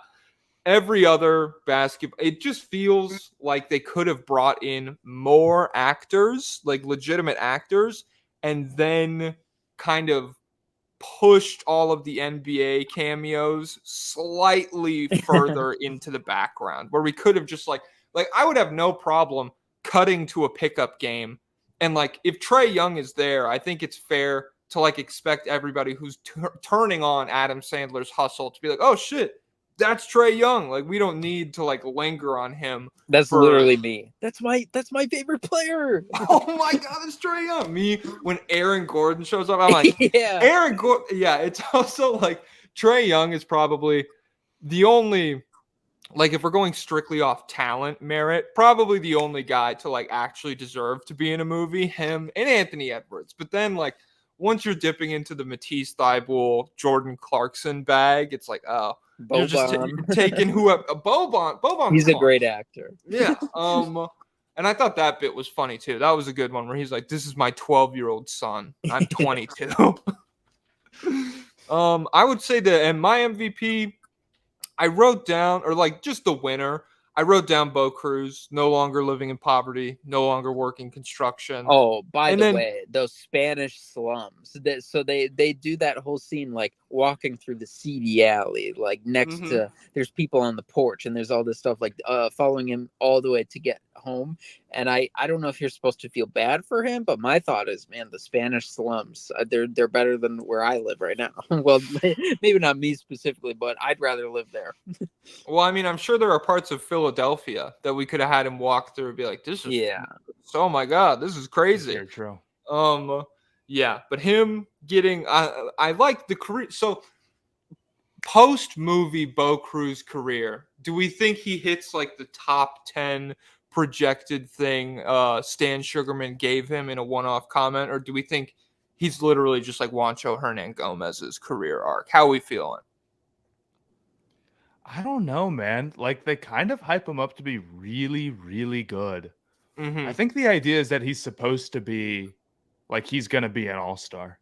every other basketball, it just feels like they could have brought in more actors, like legitimate actors, and then kind of pushed all of the NBA cameos slightly further into the background, where we could have just like I would have no problem cutting to a pickup game. And like, if Trae Young is there, I think it's fair to like expect everybody who's turning on Adam Sandler's Hustle to be like, oh shit, that's Trae Young. Like, we don't need to like linger on him. That's literally me. That's my favorite player. Oh my God, it's Trae Young. Me, when Aaron Gordon shows up, I'm like, yeah. Aaron Gordon. Yeah, it's also like Trae Young is probably the only, like, if we're going strictly off talent merit, probably the only guy to like actually deserve to be in a movie, him and Anthony Edwards. But then like, once you're dipping into the Matisse Thybulle, Jordan Clarkson bag, it's like, oh, Boban. you're just taking whoever. Boban. He's a great actor. Yeah. And I thought that bit was funny too. That was a good one where he's like, "This is my 12-year-old son. I'm 22." I would say that, and my MVP, I wrote down, or like just the winner, I wrote down Bo Cruz, no longer living in poverty, no longer working construction. Oh, by the way, those Spanish slums. So they do that whole scene like walking through the seedy alley, like next to, there's people on the porch, and there's all this stuff like following him all the way to get home. And I don't know if you're supposed to feel bad for him, but my thought is, man, the Spanish slums, they're better than where I live right now. Well, maybe not me specifically, but I'd rather live there. Well, I mean, I'm sure there are parts of Philadelphia that we could have had him walk through and be like, "This is oh my God, this is crazy." Very true. Yeah, but him getting, I like the career. So post movie Bo Cruz career, do we think he hits like the top 10 projected thing Stan Sugarman gave him in a one-off comment, or do we think he's literally just like Juancho Hernangomez's career arc? How are we feeling? I don't know, man. Like, they kind of hype him up to be really, really good. I think the idea is that he's supposed to be, like, he's going to be an all-star.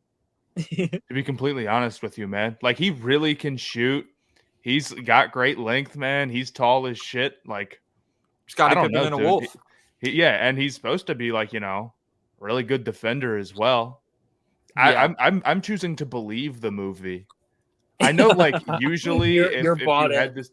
To be completely honest with you, man. Like, he really can shoot. He's got great length, man. He's tall as shit. Like, Scottie Pippen and a wolf. And he's supposed to be like, really good defender as well. Yeah. I'm choosing to believe the movie. I know, like, usually if you had this,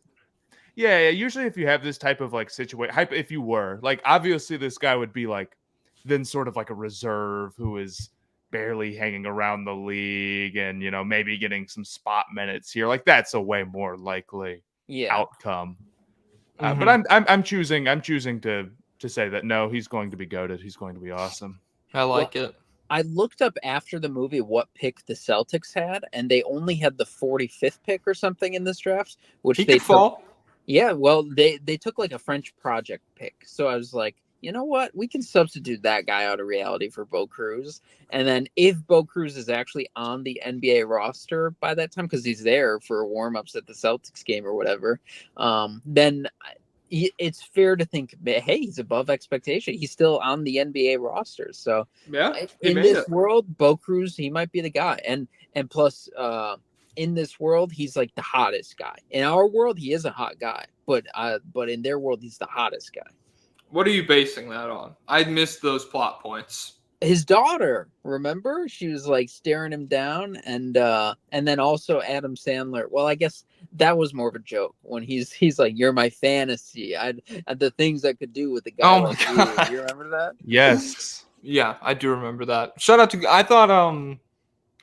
usually if you have this type of like situation, if you were like, obviously this guy would be like, then sort of like a reserve who is barely hanging around the league and maybe getting some spot minutes here. Like, that's a way more likely outcome. But I'm choosing to say that no, he's going to be goated. He's going to be awesome. I like it. I looked up after the movie what pick the Celtics had, and they only had the 45th pick or something in this draft, which they fall. Yeah, well, they took like a French project pick. So I was like, you know what? We can substitute that guy out of reality for Bo Cruz. And then if Bo Cruz is actually on the NBA roster by that time, because he's there for warm-ups at the Celtics game or whatever, then it's fair to think, hey, he's above expectation. He's still on the NBA roster. So in this world, Bo Cruz, he might be the guy. And plus, in this world, he's like the hottest guy. In our world, he is a hot guy. But in their world, he's the hottest guy. What are you basing that on? I missed those plot points. His daughter, remember? She was like staring him down, and then also Adam Sandler. Well, I guess that was more of a joke when he's like, "You're my fantasy." The things I could do with the guy. Oh my God. You remember that? Yes. Yeah, I do remember that. Shout out to, I thought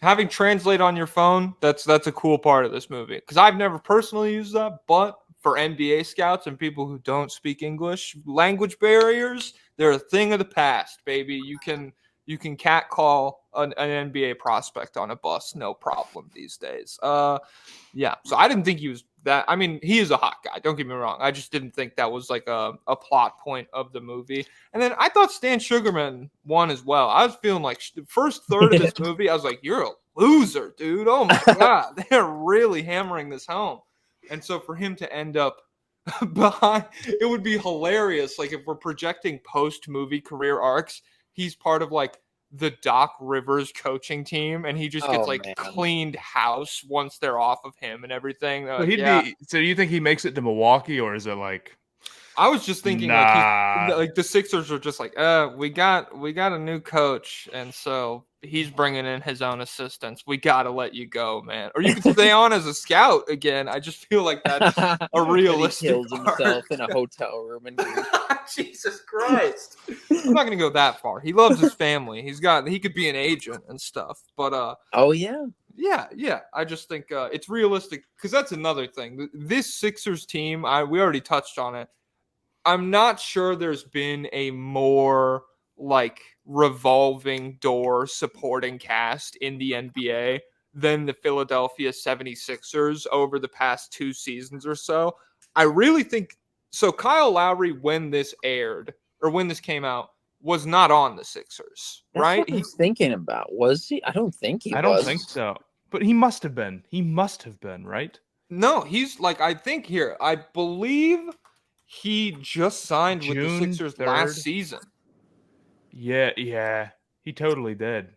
having Translate on your phone, that's a cool part of this movie, because I've never personally used that, but for NBA scouts and people who don't speak English, language barriers, they're a thing of the past, baby. You can catcall an NBA prospect on a bus, no problem these days. Yeah. So I didn't think he was that. I mean, he is a hot guy. Don't get me wrong. I just didn't think that was like a plot point of the movie. And then I thought Stan Sugarman won as well. I was feeling like the first third of this movie, I was like, you're a loser, dude. Oh my God. They're really hammering this home. And so for him to end up behind, it would be hilarious. Like, if we're projecting post-movie career arcs, he's part of like the Doc Rivers coaching team, and he just gets cleaned house once they're off of him and everything. So do you think he makes it to Milwaukee, or is it like? I was just thinking like the Sixers are just like, we got a new coach, and so he's bringing in his own assistants. We got to let you go, man. Or you can stay on as a scout again. I just feel like that's a realistic He kills part. himself in a hotel room. And Jesus Christ. I'm not going to go that far. He loves his family. He could be an agent and stuff. But oh, yeah. Yeah. I just think it's realistic because that's another thing. This Sixers team, we already touched on it. I'm not sure there's been a more like revolving door supporting cast in the NBA than the Philadelphia 76ers over the past 2 seasons or so. I really think so. Kyle Lowry, when this aired or when this came out, was not on the Sixers, right? That's what I was thinking about. Was he? I don't think he was. I don't think so. But he must have been. He must have been, right? No, he's like, I think here, I believe he just signed with the Sixers 3rd. last season. Yeah. He totally did.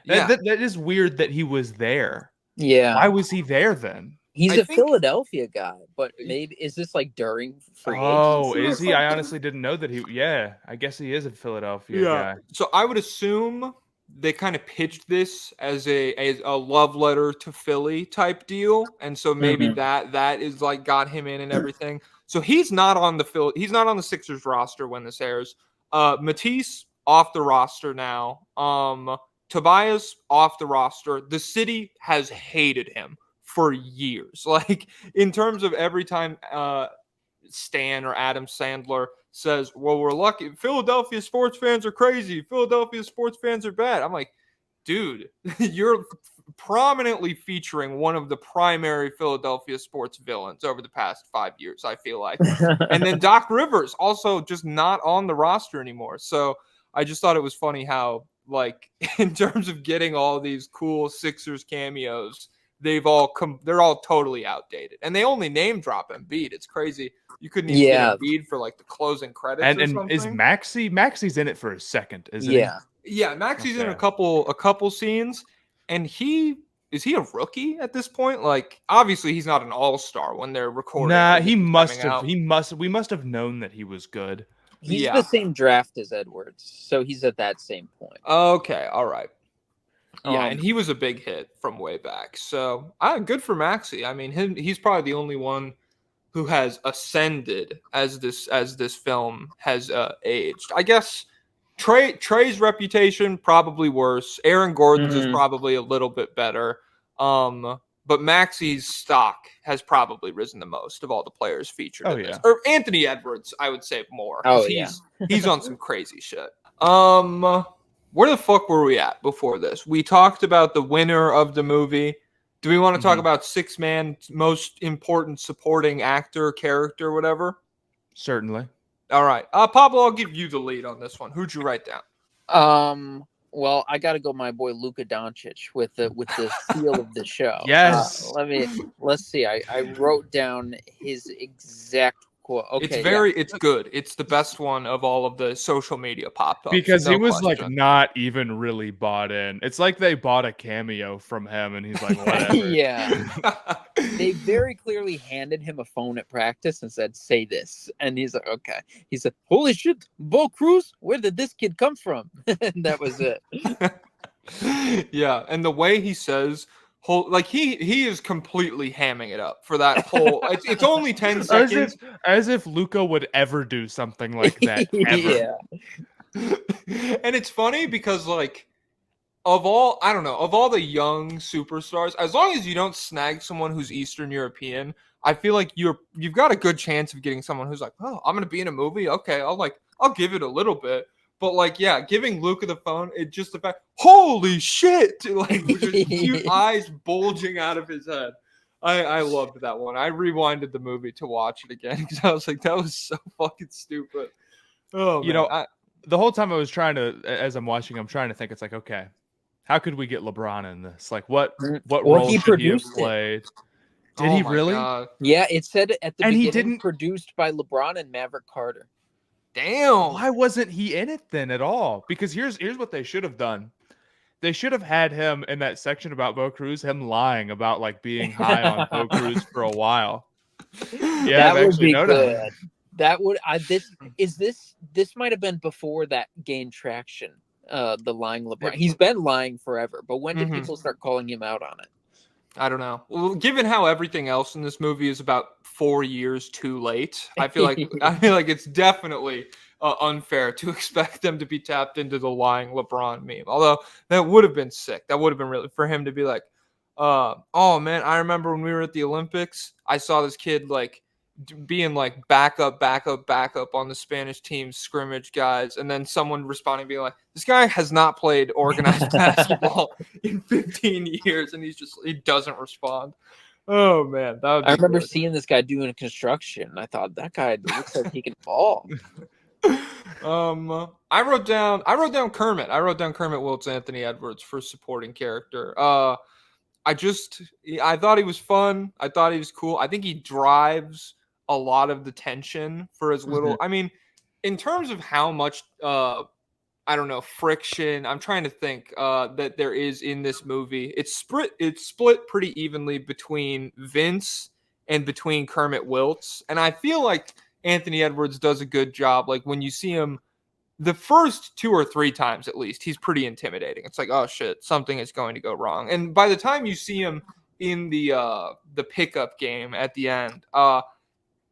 Yeah. That is weird that he was there. Yeah. Why was he there then? He's a Philadelphia guy, but maybe is this like during free agency? Oh, is he? I honestly didn't know that he. Yeah, I guess he is a Philadelphia guy. So I would assume they kind of pitched this as a love letter to Philly type deal, and so maybe that is like got him in and everything. So he's not on the Sixers roster when this airs. Matisse off the roster now. Tobias off the roster. The city has hated him for years. Like in terms of every time Stan or Adam Sandler says, well, we're lucky. Philadelphia sports fans are crazy. Philadelphia sports fans are bad. I'm like, dude, you're prominently featuring one of the primary Philadelphia sports villains over the past 5 years, I feel like. And then Doc Rivers also just not on the roster anymore. So I just thought it was funny how, like, in terms of getting all these cool Sixers cameos, they're all totally outdated. And they only name drop Embiid. It's crazy. You couldn't even get Embiid for like the closing credits or something. And is Maxi's in it for a second, isn't he? Yeah, Maxi's in a couple scenes, and is he a rookie at this point? Like, obviously he's not an all-star when they're recording. Nah, he must have. We must have known that he was good. He's the same draft as Edwards, so he's at that same point. Okay, all right. Yeah, and he was a big hit from way back. So, good for Maxey. I mean, he's probably the only one who has ascended as this film has aged. I guess Trey's reputation probably worse. Aaron Gordon's is probably a little bit better. But Maxey's stock has probably risen the most of all the players featured in this. Or Anthony Edwards, I would say more. He's on some crazy shit. Where the fuck were we at before this? We talked about the winner of the movie. Do we want to talk about 6-man most important supporting actor, character, whatever? Certainly. All right. Pablo, I'll give you the lead on this one. Who'd you write down? Well, I got to go my boy Luka Doncic with the seal of the show. Yes. Let's see. I wrote down his exact quote. Okay, it's good. It's the best one of all of the social media pop-ups. Because he was like not even really bought in. It's like they bought a cameo from him and he's like, whatever. Yeah. They very clearly handed him a phone at practice and said, say this. And he's like, okay. He said, holy shit, Bo Cruz, where did this kid come from? And that was it. Yeah. And the way he says, like he is completely hamming it up for that whole, it's only 10 seconds. As if Luka would ever do something like that. Ever. Yeah. And it's funny because like, of all the young superstars, as long as you don't snag someone who's Eastern European, I feel like you've got a good chance of getting someone who's like, oh, I'm gonna be in a movie. Okay, I'll give it a little bit. But like, yeah, giving Luka the phone, it just the fact, holy shit, like with his cute eyes bulging out of his head. I loved that one. I rewinded the movie to watch it again because I was like, that was so fucking stupid. Oh, man. The whole time as I'm watching, I'm trying to think. It's like, okay, how could we get LeBron in this? Like, what role should he have played? Did he really? God. Yeah, it said at the beginning, he didn't produced by LeBron and Maverick Carter. Damn. Why wasn't he in it then at all? Because here's what they should have done. They should have had him in that section about Bo Cruz, him lying about like being high on Bo Cruz for a while. Yeah, that would be good. That would this might have been before that gained traction. the lying LeBron. He's been lying forever, but when did Mhm. people start calling him out on it? I don't know. Well, given how everything else in this movie is about 4 years too late, I feel like it's definitely unfair to expect them to be tapped into the lying LeBron meme. Although that would have been sick. That would have been really for him to be like, "Oh man, I remember when we were at the Olympics. I saw this kid like being like backup on the Spanish team scrimmage guys, and then someone responding being like, this guy has not played organized basketball in 15 years, and he doesn't respond." Oh man, that would be I remember good. seeing this guy doing construction. I thought that guy looks like he can ball. I wrote down Kermit. I wrote down Kermit Wiltz Anthony Edwards for supporting character. I thought he was fun. I thought he was cool. I think he drives a lot of the tension for as little. I mean, in terms of how much I don't know, friction, I'm trying to think that there is in this movie. It's split pretty evenly between Vince and between Kermit Wiltz. And I feel like Anthony Edwards does a good job. Like when you see him the first 2 or 3 times at least, he's pretty intimidating. It's like, oh shit, something is going to go wrong. And by the time you see him in the pickup game at the end,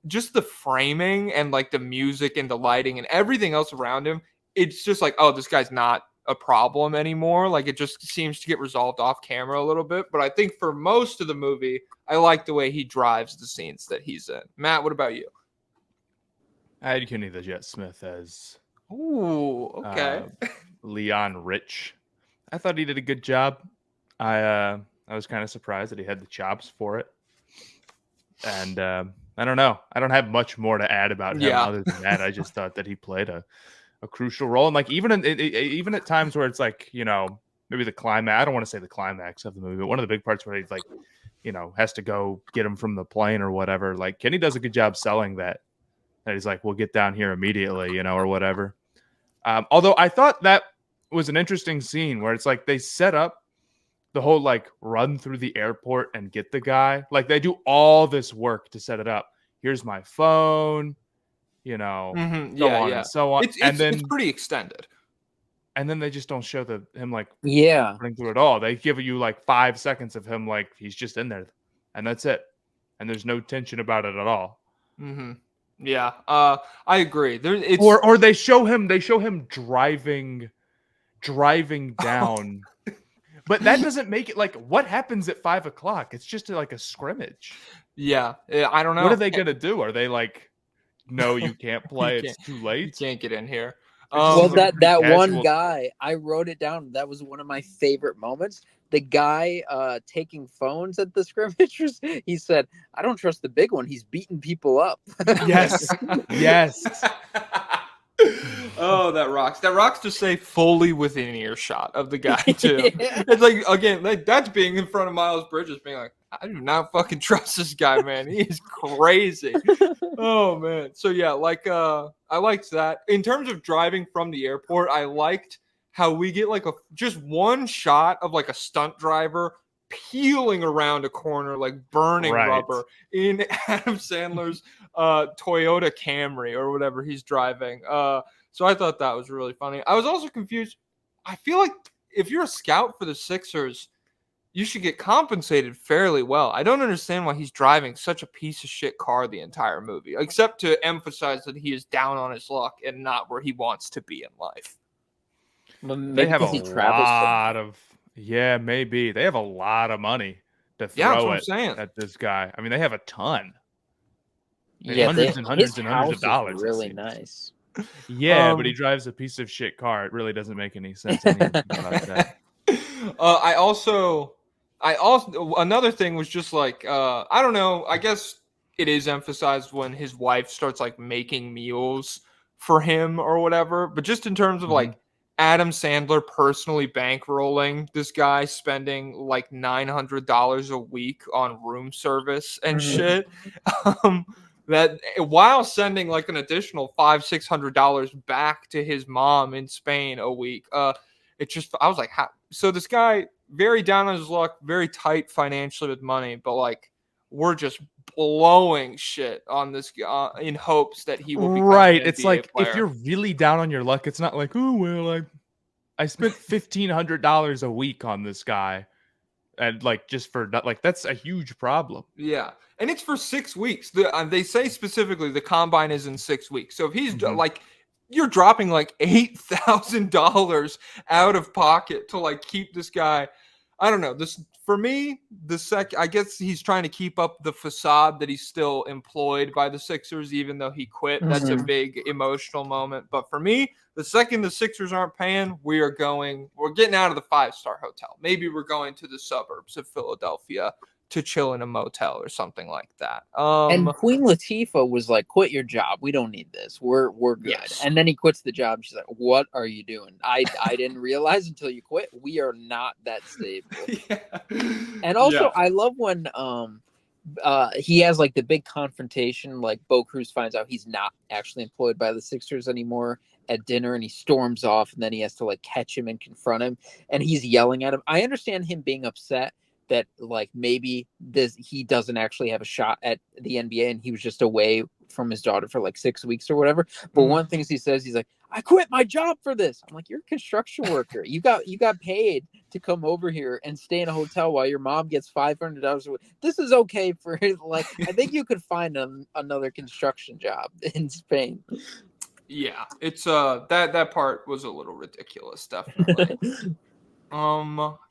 just the framing and like the music and the lighting and everything else around him, it's just like, oh, this guy's not a problem anymore. Like it just seems to get resolved off camera a little bit. But I think for most of the movie, I like the way he drives the scenes that he's in. Matt, what about you? I had Kenny the Jet Smith as okay. Leon Rich. I thought he did a good job. I was kind of surprised that he had the chops for it. And I don't know. I don't have much more to add about him other than that. I just thought that he played a crucial role. And like even at times where it's like, you know, maybe the climax, I don't want to say the climax of the movie, but one of the big parts where he's like, you know, has to go get him from the plane or whatever. Like Kenny does a good job selling that he's like, we'll get down here immediately, you know, or whatever. Although I thought that was an interesting scene where it's like they set up the whole like run through the airport and get the guy. Like they do all this work to set it up. Here's my phone, you know, so on and so on. It's pretty extended. And then they just don't show him like running through it all. They give you like 5 seconds of him like he's just in there, and that's it. And there's no tension about it at all. Mm-hmm. Yeah, I agree. Or they show him driving down, but that doesn't make it like what happens at 5 o'clock. It's just like a scrimmage. Yeah, I don't know. What are they gonna do? Are they like, no, you can't play. It's too late. You can't get in here. Well, that one guy, I wrote it down. That was one of my favorite moments. The guy taking phones at the scrimmages, he said, I don't trust the big one. He's beating people up. Yes. Yes. Oh, that rocks. That rocks to say fully within earshot of the guy, too. It's like, again, like that's being in front of Miles Bridges being like, I do not fucking trust this guy, man. He is crazy. Oh, man. So, yeah, like, I liked that. In terms of driving from the airport, I liked how we get like just one shot of like a stunt driver peeling around a corner, like burning rubber in Adam Sandler's Toyota Camry or whatever he's driving. So I thought that was really funny. I was also confused. I feel like if you're a scout for the Sixers, you should get compensated fairly well. I don't understand why he's driving such a piece of shit car the entire movie, except to emphasize that he is down on his luck and not where he wants to be in life. They have a lot of maybe they have a lot of money to throw at this guy. I mean, they have a ton. Hundreds and hundreds of dollars. Really nice. Yeah, but he drives a piece of shit car. It really doesn't make any sense about that. I also another thing was just like I don't know. I guess it is emphasized when his wife starts like making meals for him or whatever. But just in terms of like Adam Sandler personally bankrolling this guy spending like $900 a week on room service and shit. That while sending like an additional $500-600 back to his mom in Spain a week. It just, I was like, how? So this guy very down on his luck, very tight financially with money, but like we're just blowing shit on this guy in hopes that he will become an It's NBA like player. if you're really down on your luck, it's not like, oh well, I spent $1,500 a week on this guy. And like, just for like, that's a huge problem. Yeah. And it's for 6 weeks. They say specifically the combine is in 6 weeks. So if he's like, you're dropping like $8,000 out of pocket to like keep this guy. I don't know. This for me, I guess he's trying to keep up the facade that he's still employed by the Sixers, even though he quit. Mm-hmm. That's a big emotional moment. But for me, the second the Sixers aren't paying, we're getting out of the 5-star hotel. Maybe we're going to the suburbs of Philadelphia to chill in a motel or something like that. And Queen Latifah was like, "Quit your job. We don't need this. We're good." Yes. And then he quits the job. She's like, "What are you doing? I didn't realize until you quit. We are not that stable." Yeah. And also, I love when he has like the big confrontation. Like Bo Cruz finds out he's not actually employed by the Sixers anymore at dinner, and he storms off, and then he has to like catch him and confront him, and he's yelling at him. I understand him being upset that like maybe he doesn't actually have a shot at the NBA and he was just away from his daughter for like 6 weeks or whatever. But one of the things he says, he's like, "I quit my job for this." I'm like, "You're a construction worker. You got paid to come over here and stay in a hotel while your mom gets $500 a week. This is okay for like, I think you could find another construction job in Spain." Yeah, it's that part was a little ridiculous, definitely.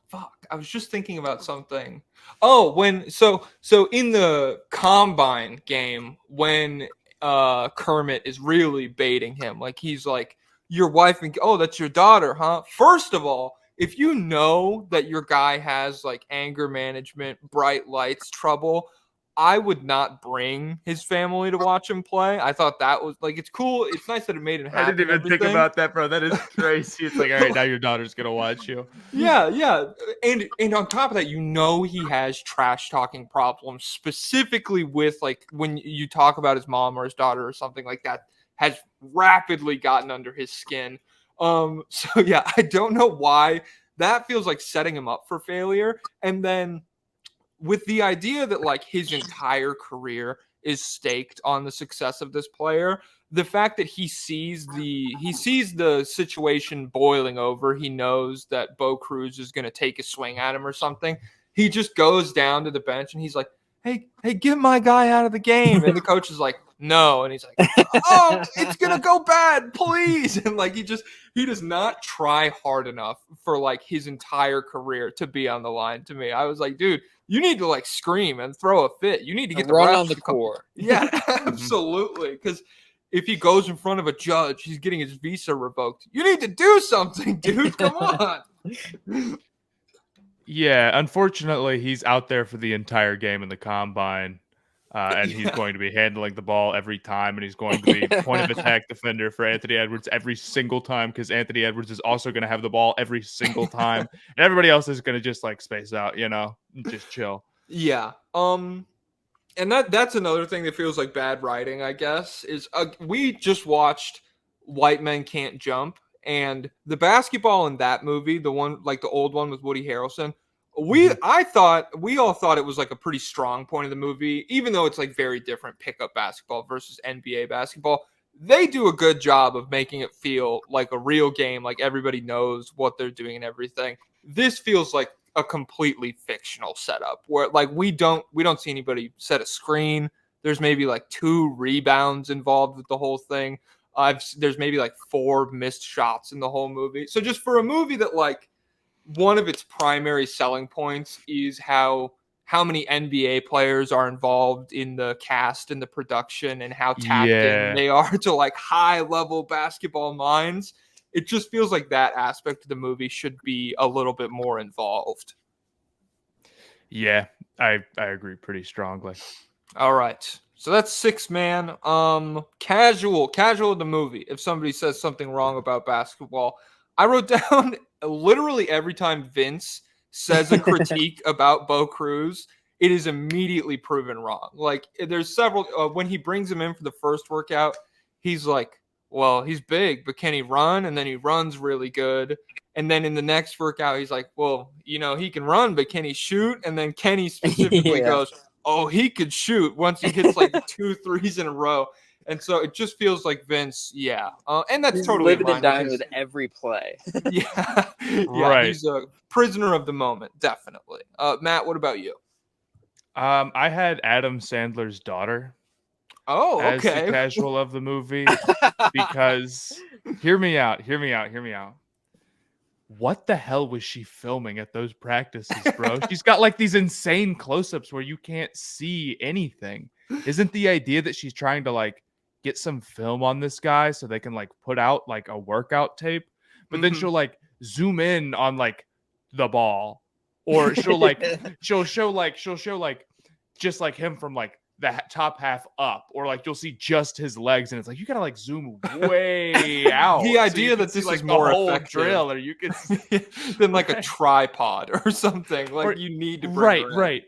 Fuck, I was just thinking about something. Oh, so in the combine game, when Kermit is really baiting him, like he's like, "Your wife and that's your daughter, huh?" First of all, if you know that your guy has like anger management, bright lights trouble, I would not bring his family to watch him play. I thought that was like, it's cool. It's nice that it made him happy. I didn't even think about that, bro. That is crazy. It's like, all right, now your daughter's going to watch you. Yeah. And on top of that, he has trash talking problems, specifically with like when you talk about his mom or his daughter or something like that, has rapidly gotten under his skin. So yeah, I don't know why that feels like setting him up for failure. And then with the idea that like his entire career is staked on the success of this player, the fact that he sees the situation boiling over, he knows that Bo Cruz is going to take a swing at him or something. He just goes down to the bench and he's like, hey, get my guy out of the game. And the coach is like, no. And he's like, "Oh, it's going to go bad, please." And like, he does not try hard enough for like his entire career to be on the line to me. I was like, dude, you need to like scream and throw a fit. You need to get the run on the court. Yeah, absolutely. Because if he goes in front of a judge, he's getting his visa revoked. You need to do something, dude. Come on. Yeah, unfortunately, he's out there for the entire game in the combine, and he's going to be handling the ball every time, and he's going to be point of attack defender for Anthony Edwards every single time, because Anthony Edwards is also going to have the ball every single time, and everybody else is going to just like space out, just chill. Yeah. And that's another thing that feels like bad writing, I guess, is we just watched White Men Can't Jump. And the basketball in that movie, the one like the old one with Woody Harrelson, we all thought it was like a pretty strong point of the movie, even though it's like very different pickup basketball versus NBA basketball. They do a good job of making it feel like a real game, like everybody knows what they're doing and everything. This feels like a completely fictional setup where like we don't see anybody set a screen. There's maybe like 2 rebounds involved with the whole thing. There's maybe like 4 missed shots in the whole movie. So just for a movie that like one of its primary selling points is how many NBA players are involved in the cast and the production and how tapped in they are to like high level basketball minds. It just feels like that aspect of the movie should be a little bit more involved. Yeah, I agree pretty strongly. All right. So that's 6 man. Casual of the movie. If somebody says something wrong about basketball, I wrote down literally every time Vince says a critique about Bo Cruz, it is immediately proven wrong. Like there's several, when he brings him in for the first workout, he's like, well, he's big, but can he run? And then he runs really good. And then in the next workout, he's like, well, he can run, but can he shoot? And then Kenny specifically goes, oh, he could shoot once he hits like 2 threes in a row. And so it just feels like Vince, and that's He's totally living and dying with every play. Right. He's a prisoner of the moment, definitely. Matt, what about you? I had Adam Sandler's daughter Oh, as the okay. casual of the movie because hear me out. What the hell was she filming at those practices, bro? She's got like these insane close-ups where you can't see anything. Isn't the idea that she's trying to like get some film on this guy so they can like put out like a workout tape? But then she'll like zoom in on like the ball, or she'll show like just like him from like the top half up, or like you'll see just his legs, and it's like you gotta like zoom way out. The idea so that see, this like, is the more whole effective drill, or you could than like a tripod or something. Like you need to bring right,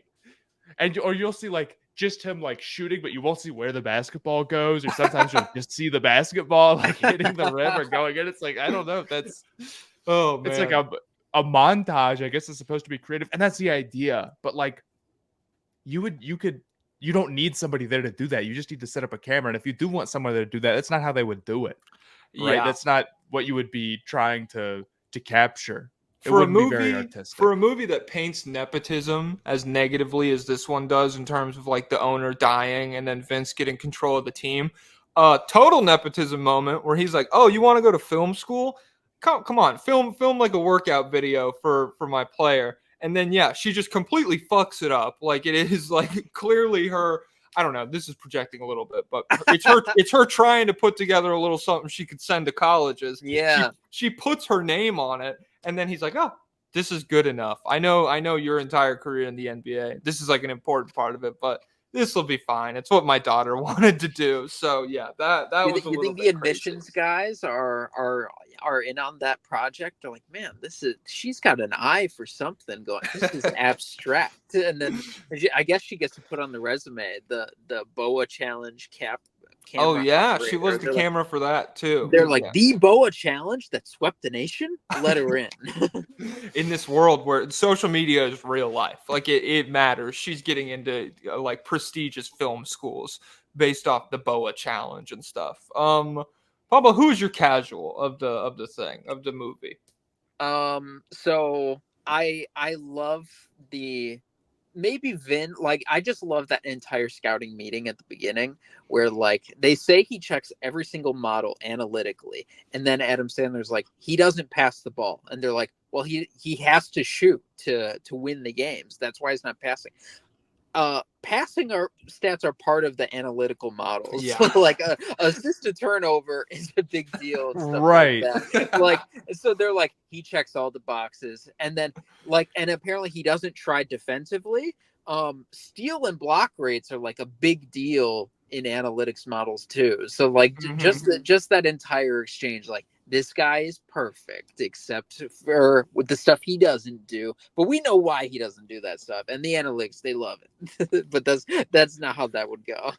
and or you'll see like just him like shooting, but you won't see where the basketball goes, or sometimes you'll just see the basketball like hitting the rim or going in. It's like I don't know if that's it's like a montage. I guess it's supposed to be creative, and that's the idea. But like you don't need somebody there to do that. You just need to set up a camera. And if you do want someone there to do that, that's not how they would do it. Right. Yeah. That's not what you would be trying to capture. It For a wouldn't be movie, very artistic. for a movie that paints nepotism as negatively as this one does in terms of like the owner dying and then Vince getting control of the team, total nepotism moment where he's like, "Oh, you want to go to film school? Come on, film like a workout video for my player." And then she just completely fucks it up. Like it is like clearly her. I don't know. This is projecting a little bit, but it's her trying to put together a little something she could send to colleges. Yeah. She puts her name on it, and then he's like, "Oh, this is good enough. I know your entire career in the NBA. This is like an important part of it, but this will be fine. It's what my daughter wanted to do." So that was a little bit crazy. You think the admissions guys are in on that project? They're like, man, she's got an eye for something going. This is abstract. And then I guess she gets to put on the resume the BOA challenge camera. Oh yeah, operator. she was the camera for that too. They're like the BOA challenge that swept the nation. Let her in. In this world where social media is real life, like it matters. She's getting into like prestigious film schools based off the BOA challenge and stuff. Pablo, who is your casual of the movie? So I love maybe Vin, like I just love that entire scouting meeting at the beginning where like they say he checks every single model analytically, and then Adam Sandler's like, he doesn't pass the ball, and they're like, well, he has to shoot to win the games. That's why he's not passing. Passing stats are part of the analytical models. Yeah. So like assist to turnover is a big deal. And stuff Right. Like that. Like, so they're like, he checks all the boxes. And then like, and apparently he doesn't try defensively. Steal and block rates are like a big deal in analytics models too. So like just that entire exchange, like this guy is perfect except for with the stuff he doesn't do, but we know why he doesn't do that stuff, and the analytics, they love it. But that's not how that would go.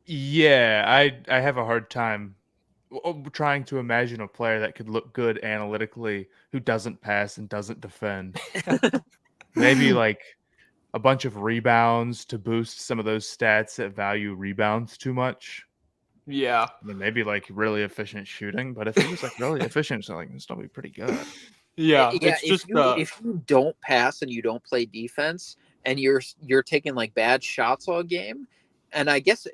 Yeah, I have a hard time trying to imagine a player that could look good analytically who doesn't pass and doesn't defend. Maybe like a bunch of rebounds to boost some of those stats that value rebounds too much. Yeah. I mean, maybe like really efficient shooting, but if he was like really efficient, so like, it's still be pretty good. Yeah. It's just if you don't pass and you don't play defense and you're taking like bad shots all game, and I guess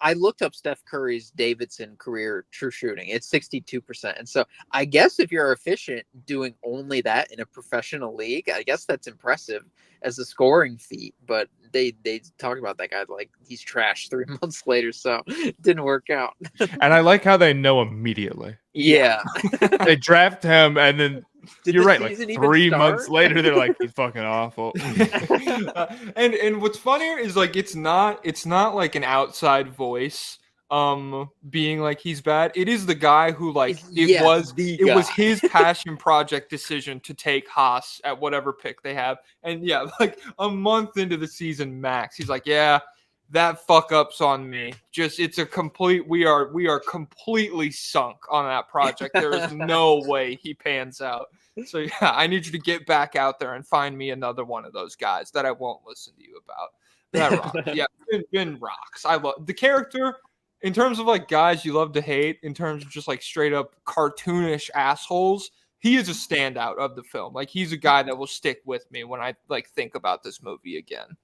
I looked up Steph Curry's Davidson career true shooting. It's 62%. And so I guess if you're efficient doing only that in a professional league, I guess that's impressive as a scoring feat. But they talk about that guy like he's trash 3 months later, so it didn't work out. And I like how they know immediately. Yeah. They draft him, and then you're right. Like 3 months start? later, they're like, he's fucking awful. And what's funnier is like it's not like an outside voice being like he's bad. It is the guy who like it was his passion project decision to take Haas at whatever pick they have. And like a month into the season max, he's like, that fuck up's on me. Just it's a complete we are completely sunk on that project. There is no way he pans out. So yeah, I need you to get back out there and find me another one of those guys that I won't listen to you about. That rocks. Yeah, Ben rocks. I love the character in terms of like guys you love to hate, in terms of just like straight up cartoonish assholes. He is a standout of the film. Like he's a guy that will stick with me when I like think about this movie again.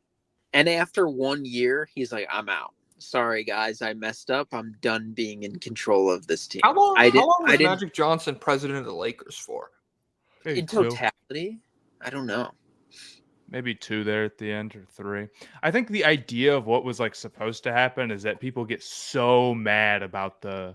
And after 1 year, he's like, I'm out. Sorry, guys, I messed up. I'm done being in control of this team. How long was Magic Johnson president of the Lakers for? Maybe In 2. totality? I don't know. Maybe 2 there at the end, or 3. I think the idea of what was like supposed to happen is that people get so mad about the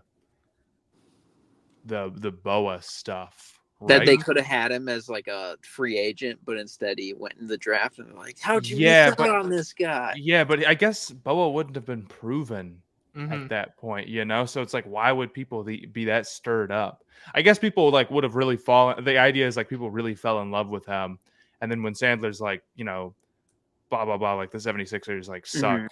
Boa stuff. That Right? they could have had him as like a free agent, but instead he went in the draft and they're like, how'd you miss out on this guy? Yeah, but I guess Boa wouldn't have been proven at that point, you know? So it's like, why would people be that stirred up? I guess people like would have really fallen. The idea is like people really fell in love with him. And then when Sandler's like, you know, blah, blah, blah, like the 76ers like suck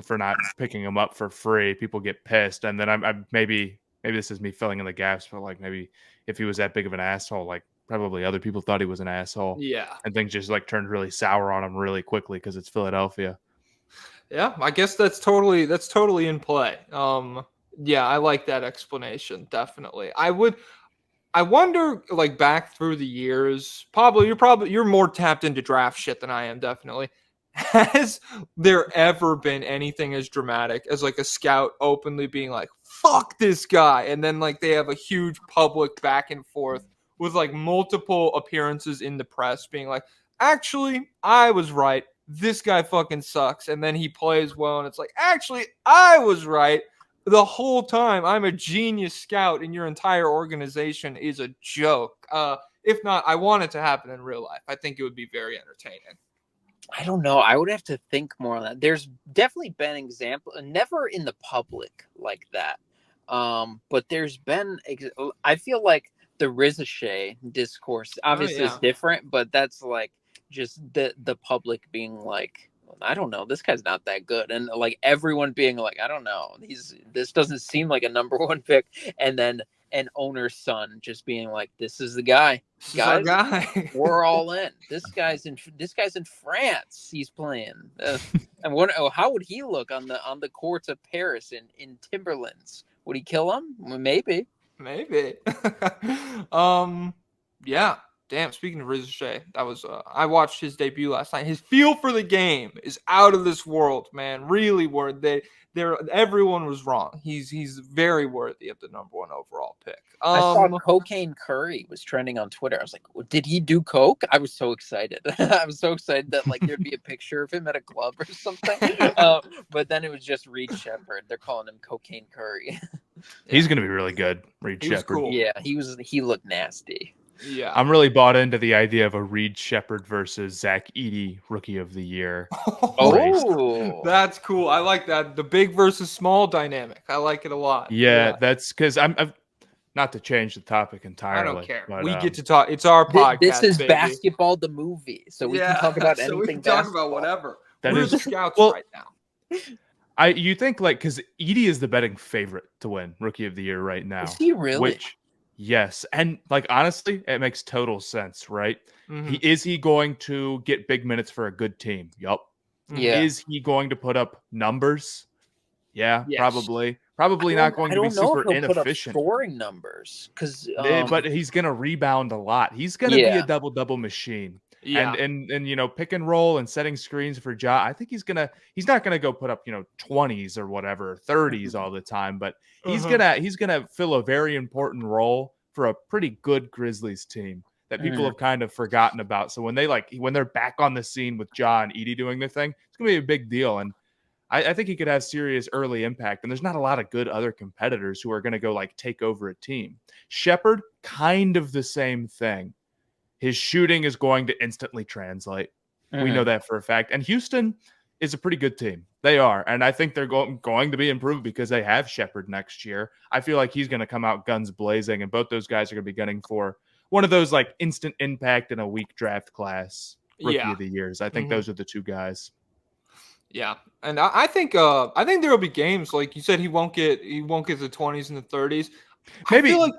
for not picking him up for free, people get pissed. And then I'm maybe this is me filling in the gaps, but like maybe if he was that big of an asshole, like probably other people thought he was an asshole. Yeah. And things just like turned really sour on him really quickly because it's Philadelphia. Yeah, I guess that's totally in play. Yeah, I like that explanation, definitely. I wonder, like, back through the years, Pablo, you're more tapped into draft shit than I am, definitely. Has there ever been anything as dramatic as like a scout openly being like, fuck this guy, and then like they have a huge public back and forth with like multiple appearances in the press being like, actually, I was right. This guy fucking sucks. And then he plays well, and it's like, actually, I was right. The whole time, I'm a genius scout, and your entire organization is a joke. If not, I want it to happen in real life. I think it would be very entertaining. I don't know. I would have to think more on that. There's definitely been example, never in the public like that. But there's been, I feel like the Ricochet discourse obviously is different, but that's like just the public being like, I don't know, this guy's not that good, and like everyone being like, I don't know, this doesn't seem like a number 1 pick, and then an owner's son just being like, this is the guy, guys, we're all in. This guy's in France. He's playing. And how would he look on the courts of Paris in Timberlands? Would he kill him? Maybe. Yeah. Damn, speaking of Ricochet, that was I watched his debut last night. His feel for the game is out of this world, man. Really worthy. Everyone was wrong. He's very worthy of the number 1 overall pick. I saw Cocaine Curry was trending on Twitter. I was like, did he do coke? I was so excited. I was so excited that like there'd be a picture of him at a club or something. But then it was just Reed Shepherd. They're calling him Cocaine Curry. He's gonna be really good, Reed Shepherd. Cool. Yeah, he looked nasty. Yeah, I'm really bought into the idea of a Reed Shepherd versus Zach Edey Rookie of the Year. Oh, that's cool. I like that. The big versus small dynamic. I like it a lot. Yeah. That's because I'm not to change the topic entirely. I don't care. But, we get to talk. It's our podcast. This is baby. Basketball the movie, so we can talk about anything. So we can talk about whatever. We're the scouts right now. You think like because Edey is the betting favorite to win Rookie of the Year right now. Is he really? Yes, and like honestly, it makes total sense, right? Is he going to get big minutes for a good team? Yup. Yeah. Is he going to put up numbers? Yeah, yes. Probably. Probably not going to be super inefficient. Put up scoring numbers, because but he's going to rebound a lot. He's going to be a double machine. Yeah. And you know, pick and roll and setting screens for Ja. I think he's not gonna go put up, you know, 20s or whatever, 30s all the time, but he's gonna fill a very important role for a pretty good Grizzlies team that people have kind of forgotten about. So when they're back on the scene with Ja and Edey doing their thing, it's gonna be a big deal. And I think he could have serious early impact. And there's not a lot of good other competitors who are gonna go like take over a team. Shepherd, kind of the same thing. His shooting is going to instantly translate. We know that for a fact. And Houston is a pretty good team. They are. And I think they're going to be improved because they have Shepherd next year. I feel like he's going to come out guns blazing, and both those guys are going to be gunning for one of those like instant impact in a weak draft class Rookie of the Years. I think those are the 2 guys. Yeah. And I think there will be games like you said he won't get the 20s and the 30s. Maybe I feel like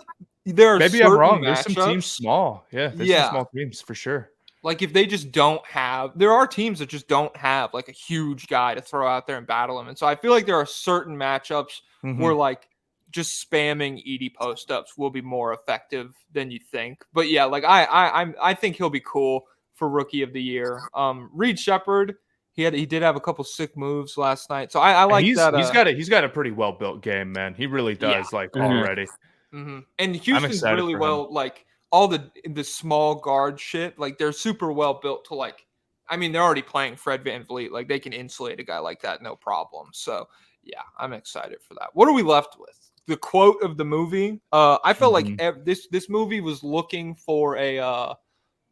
there are Maybe I'm wrong. certain There's some teams matchups. small. Yeah, there's some small teams for sure. Like if they just don't have, there are teams that just don't have like a huge guy to throw out there and battle him. And so I feel like there are certain matchups where like just spamming Edie post ups will be more effective than you think. But yeah, like I think he'll be cool for Rookie of the Year. Reed Shepherd, he did have a couple sick moves last night, so I like that. He's got a pretty well built game, man. He really does already. And Houston's really well like. All the small guard shit, like they're super well built to like, I mean, they're already playing Fred VanVleet. Like they can insulate a guy like that, no problem. So yeah, I'm excited for that. What are we left with? The quote of the movie. I felt like this movie was looking for a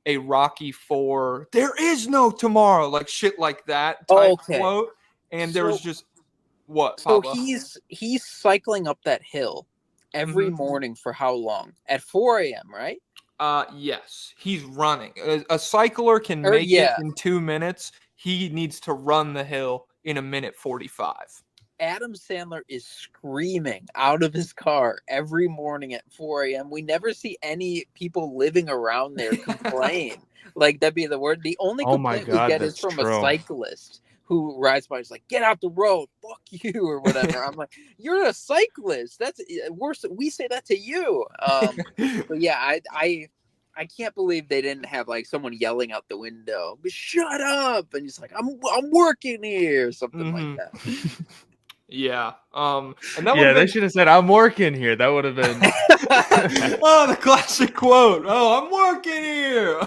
Rocky IV. There is no tomorrow, like shit like that type quote. And there was just what? So Pablo? he's cycling up that hill every morning for how long? At 4 a.m., right? Yes, he's running. A cycler can make it in 2 minutes. He needs to run the hill in 1:45. Adam Sandler is screaming out of his car every morning at 4 a.m. We never see any people living around there complain. Like, that'd be the word. The only complaint we get is from a cyclist who rides by. He's like, get out the road. Fuck you, or whatever. I'm like, you're a cyclist. That's worse. We say that to you. But yeah, I can't believe they didn't have like someone yelling out the window, shut up. And he's like, I'm working here. Something like that. Yeah. And they should have said, I'm working here. That would have been the classic quote. Oh, I'm working here.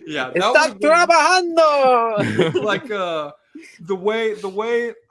Yeah. Está trabajando. Like the way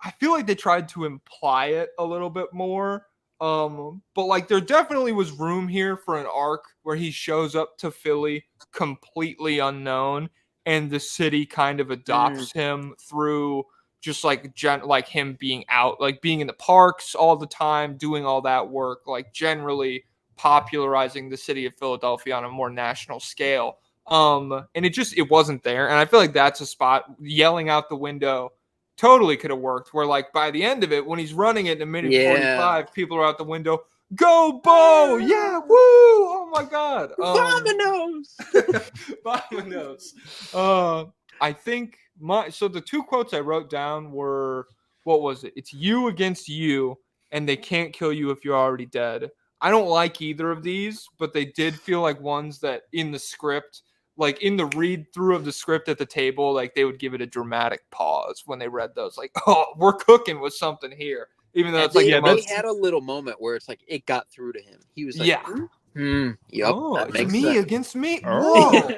I feel like they tried to imply it a little bit more. But like there definitely was room here for an arc where he shows up to Philly completely unknown and the city kind of adopts him through just like like him being out, like being in the parks all the time, doing all that work, like generally popularizing the city of Philadelphia on a more national scale. And it wasn't there. And I feel like that's a spot yelling out the window totally could have worked where like by the end of it, when he's running it in 1:45, people are out the window, go Bo! Yeah, woo! Oh my God. Vamonos. I think so the two quotes I wrote down were, what was it? It's you against you, and they can't kill you if you're already dead. I don't like either of these, but they did feel like ones that in the script, like in the read through of the script at the table, like they would give it a dramatic pause when they read those. Like, oh, we're cooking with something here. Even though it's like they had a little moment where it's like it got through to him. He was like, yep, that makes me sense. Against me. Whoa.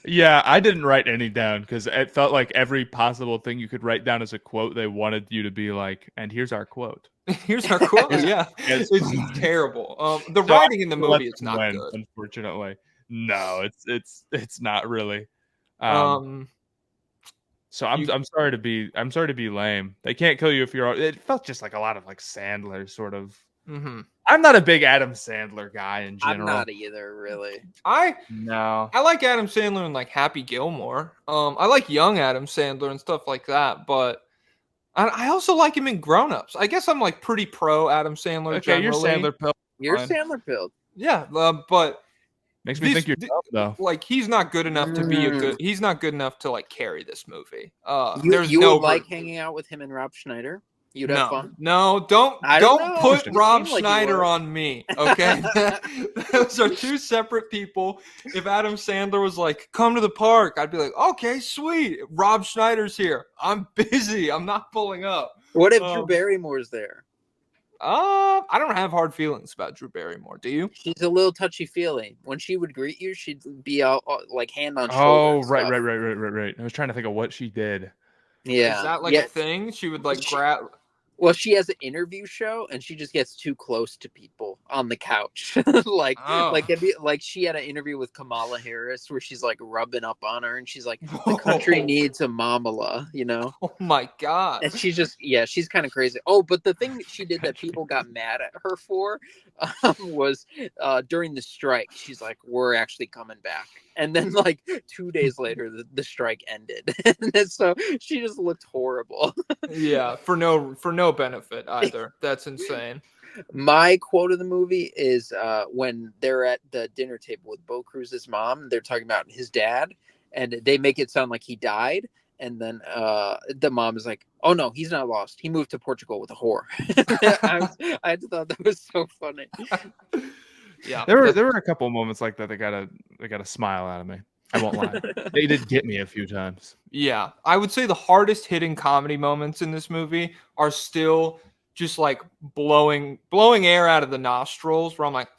Yeah, I didn't write any down because it felt like every possible thing you could write down as a quote, they wanted you to be like, and here's our quote. Here's our quote. Yeah, it's terrible. The writing in the movie is not good. Unfortunately, no, it's not really. So I'm sorry to be lame. They can't kill you if you're. It felt just like a lot of like Sandler sort of. I'm not a big Adam Sandler guy in general. I'm not either, really. I like Adam Sandler and like Happy Gilmore. I like young Adam Sandler and stuff like that, but I also like him in Grown Ups. I guess I'm like pretty pro Adam Sandler. Okay, generally. you're Sandler pilled. Yeah, but makes me think you're dumb, though. Like he's not good enough to be he's not good enough to like carry this movie. You would like hanging out with him and Rob Schneider? You'd have fun? No, don't put Rob Schneider on me, okay? Those are two separate people. If Adam Sandler was like, come to the park, I'd be like, okay, sweet. Rob Schneider's here. I'm busy. I'm not pulling up. What if Drew Barrymore's there? I don't have hard feelings about Drew Barrymore. Do you? She's a little touchy-feely. When she would greet you, she'd be out like hand on shoulder. Oh, right. I was trying to think of what she did. Yeah. Is that like a thing? She would like grab... Well, she has an interview show, and she just gets too close to people on the couch. like she had an interview with Kamala Harris where she's like rubbing up on her, and she's like, "The country needs a mamala," you know? Oh my God! And she's just she's kind of crazy. Oh, but the thing that she did that people got mad at her for was during the strike. She's like, "We're actually coming back," and then like 2 days later, the strike ended, and so she just looked horrible. Yeah, for no benefit either. That's insane. My quote of the movie is when they're at the dinner table with Bo Cruz's mom. They're talking about his dad, and they make it sound like he died. And then the mom is like, "Oh no, he's not lost. He moved to Portugal with a whore." I just thought that was so funny. Yeah, there were a couple of moments like that. They got a smile out of me. I won't lie. They did get me a few times. Yeah, I would say the hardest hitting comedy moments in this movie are still just like blowing air out of the nostrils, where I'm like,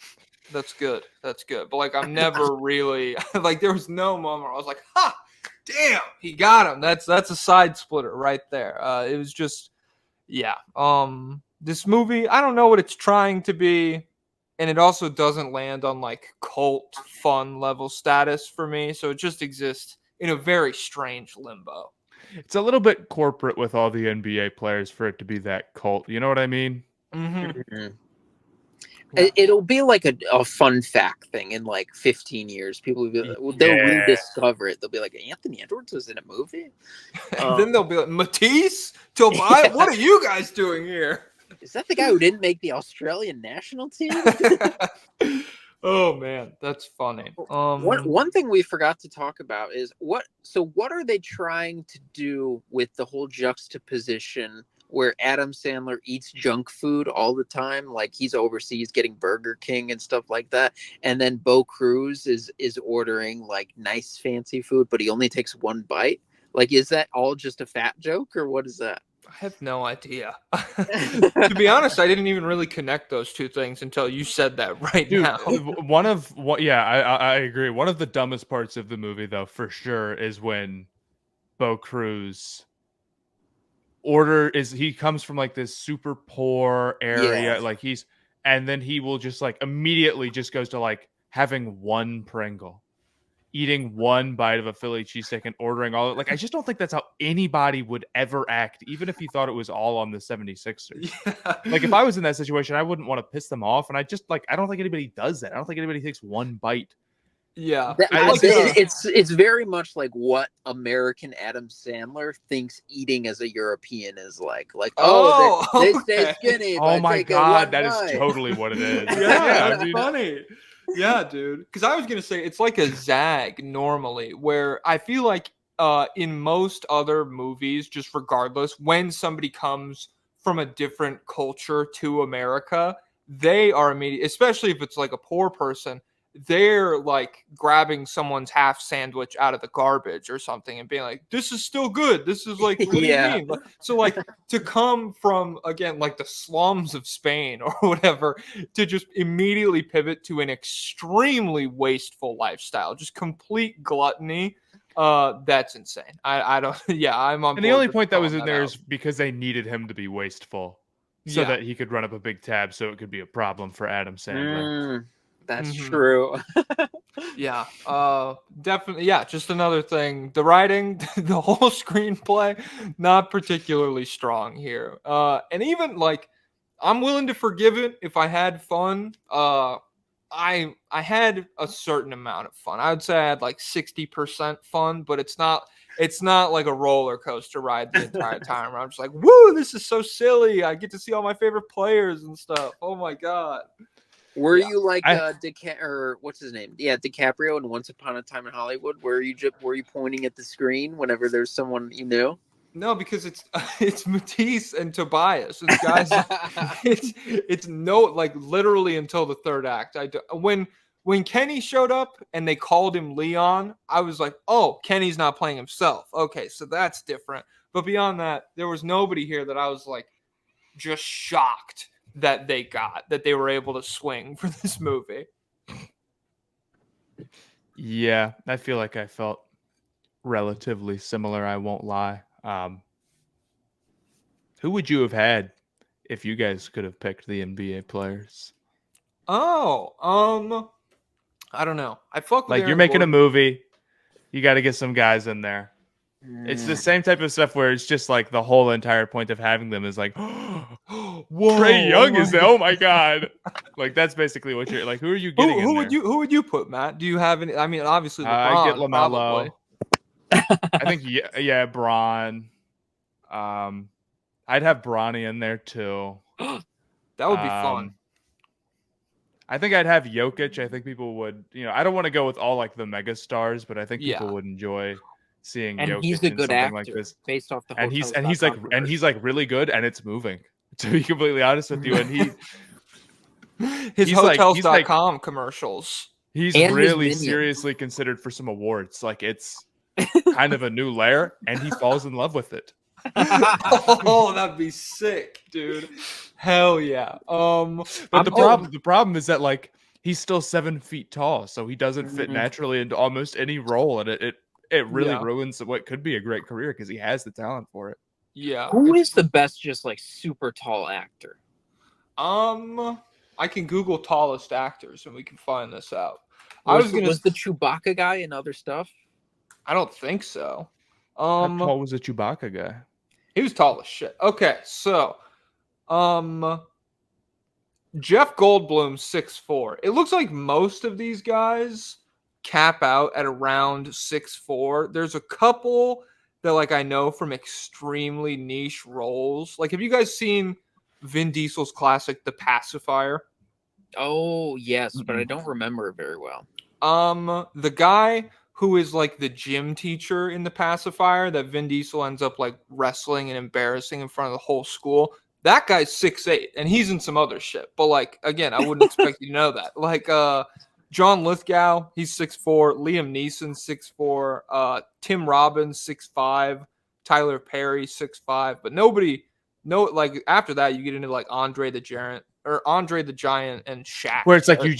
that's good, but like I'm never really like, there was no moment where I was like, ha, damn, he got him. That's a side splitter right there. It was just, yeah. This movie, I don't know what it's trying to be, and it also doesn't land on like cult fun level status for me, so it just exists in a very strange limbo. It's a little bit corporate with all the NBA players for it to be that cult. You know what I mean? Mm-hmm. Yeah. It'll be like a fun fact thing in like 15 years. People will they'll rediscover it. They'll be like, Anthony Edwards was in a movie. And then they'll be like, Matisse, Tobias, what are you guys doing here? Is that the guy who didn't make the Australian national team? Oh man, that's funny. One thing we forgot to talk about is what are they trying to do with the whole juxtaposition where Adam Sandler eats junk food all the time, like he's overseas getting Burger King and stuff like that, and then Bo Cruz is ordering like nice fancy food, but he only takes one bite? Like, is that all just a fat joke, or what is that? I have no idea. To be honest, I didn't even really connect those two things until you said that right now. I agree. One of the dumbest parts of the movie, though, for sure, is when Bo Cruz he comes from like this super poor area, and then he will just like immediately just goes to like having one Pringle, eating one bite of a Philly cheesesteak, and ordering all. Like, I just don't think that's how anybody would ever act, even if you thought it was all on the 76ers. Yeah. Like, if I was in that situation, I wouldn't want to piss them off, and I don't think anybody does that. I don't think anybody takes one bite. Yeah, it's very much like what American Adam Sandler thinks eating as a European is like. They stay skinny. Oh my god, that is totally what it is. That's funny. Yeah, dude. Because I was gonna say it's like a zag normally, where I feel like in most other movies, just regardless, when somebody comes from a different culture to America, they are immediate, especially if it's like a poor person, they're like grabbing someone's half sandwich out of the garbage or something and being like, this is still good. This is like, what do you mean? So like to come from, again, like the slums of Spain or whatever, to just immediately pivot to an extremely wasteful lifestyle, just complete gluttony. That's insane. I don't, I'm on. And the only point that was in there is because they needed him to be wasteful so that he could run up a big tab, so it could be a problem for Adam Sandler. That's true. Yeah, definitely. Yeah, just another thing. The writing, the whole screenplay, not particularly strong here. And even like, I'm willing to forgive it if I had fun. I had a certain amount of fun. I would say I had like 60% fun, but it's not like a roller coaster ride the entire time. Where I'm just like, woo, this is so silly. I get to see all my favorite players and stuff. Oh my god. Were you like what's his name? Yeah, DiCaprio in Once Upon a Time in Hollywood. Were you pointing at the screen whenever there's someone you knew? No, because it's Matisse and Tobias. It's guys. it's no, like literally until the third act. When Kenny showed up and they called him Leon, I was like, oh, Kenny's not playing himself. Okay, so that's different. But beyond that, there was nobody here that I was like just shocked that they were able to swing for this movie. Yeah, I feel like I felt relatively similar. I won't lie. Who would you have had if you guys could have picked the NBA players? Oh, I don't know. I fuck with like Aaron you're making Gordon. A movie, you got to get some guys in there. It's the same type of stuff where it's just like the whole entire point of having them is like, whoa, Trae Young is there. Oh my god! Like that's basically what you're like. Who are you getting? Who would you put, Matt? Do you have any? I mean, obviously, LeBron, I get LaMelo. Probably. I think Bron. I'd have Bronny in there too. That would be fun. I think I'd have Jokic. I think people would, I don't want to go with all like the mega stars, but I think people would enjoy seeing and Jokic he's a in good something actor like this. based off the And he's like really good, and it's moving. To be completely honest with you, and his he's hotels.com commercials. He's and really seriously considered for some awards. Like it's kind of a new layer, and he falls in love with it. Oh, that'd be sick, dude. Hell yeah. But the problem is that like he's still 7 feet tall, so he doesn't fit naturally into almost any role, and it really ruins what could be a great career because he has the talent for it. Yeah. Who is the best just like super tall actor? I can Google tallest actors and we can find this out. Was the Chewbacca guy in other stuff? I don't think so. How tall was the Chewbacca guy? He was tall as shit. Okay, so Jeff Goldblum 6'4". It looks like most of these guys cap out at around 6'4". There's a couple that like I know from extremely niche roles. Like, have you guys seen Vin Diesel's classic The Pacifier? Oh yes, but I don't remember it very well. The guy who is like the gym teacher in The Pacifier that Vin Diesel ends up like wrestling and embarrassing in front of the whole school. That guy's 6'8", and he's in some other shit. But like again, I wouldn't expect you to know that. Like John Lithgow, he's 6'4", Liam Neeson 6'4", Tim Robbins 6'5", Tyler Perry 6'5", but like after that you get into like Andre the Giant and Shaq. Where it's like you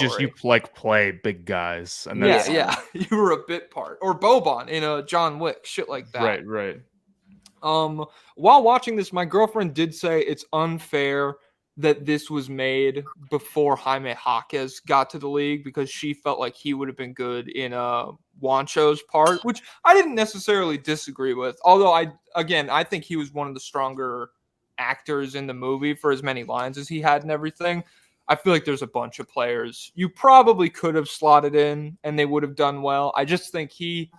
play big guys, and you were a bit part, or Boban in a John Wick, shit like that. Right. While watching this, my girlfriend did say it's unfair that this was made before Jaime Jaquez got to the league because she felt like he would have been good in Juancho's part, which I didn't necessarily disagree with. Although I think he was one of the stronger actors in the movie for as many lines as he had and everything. I feel like there's a bunch of players you probably could have slotted in and they would have done well. I just think he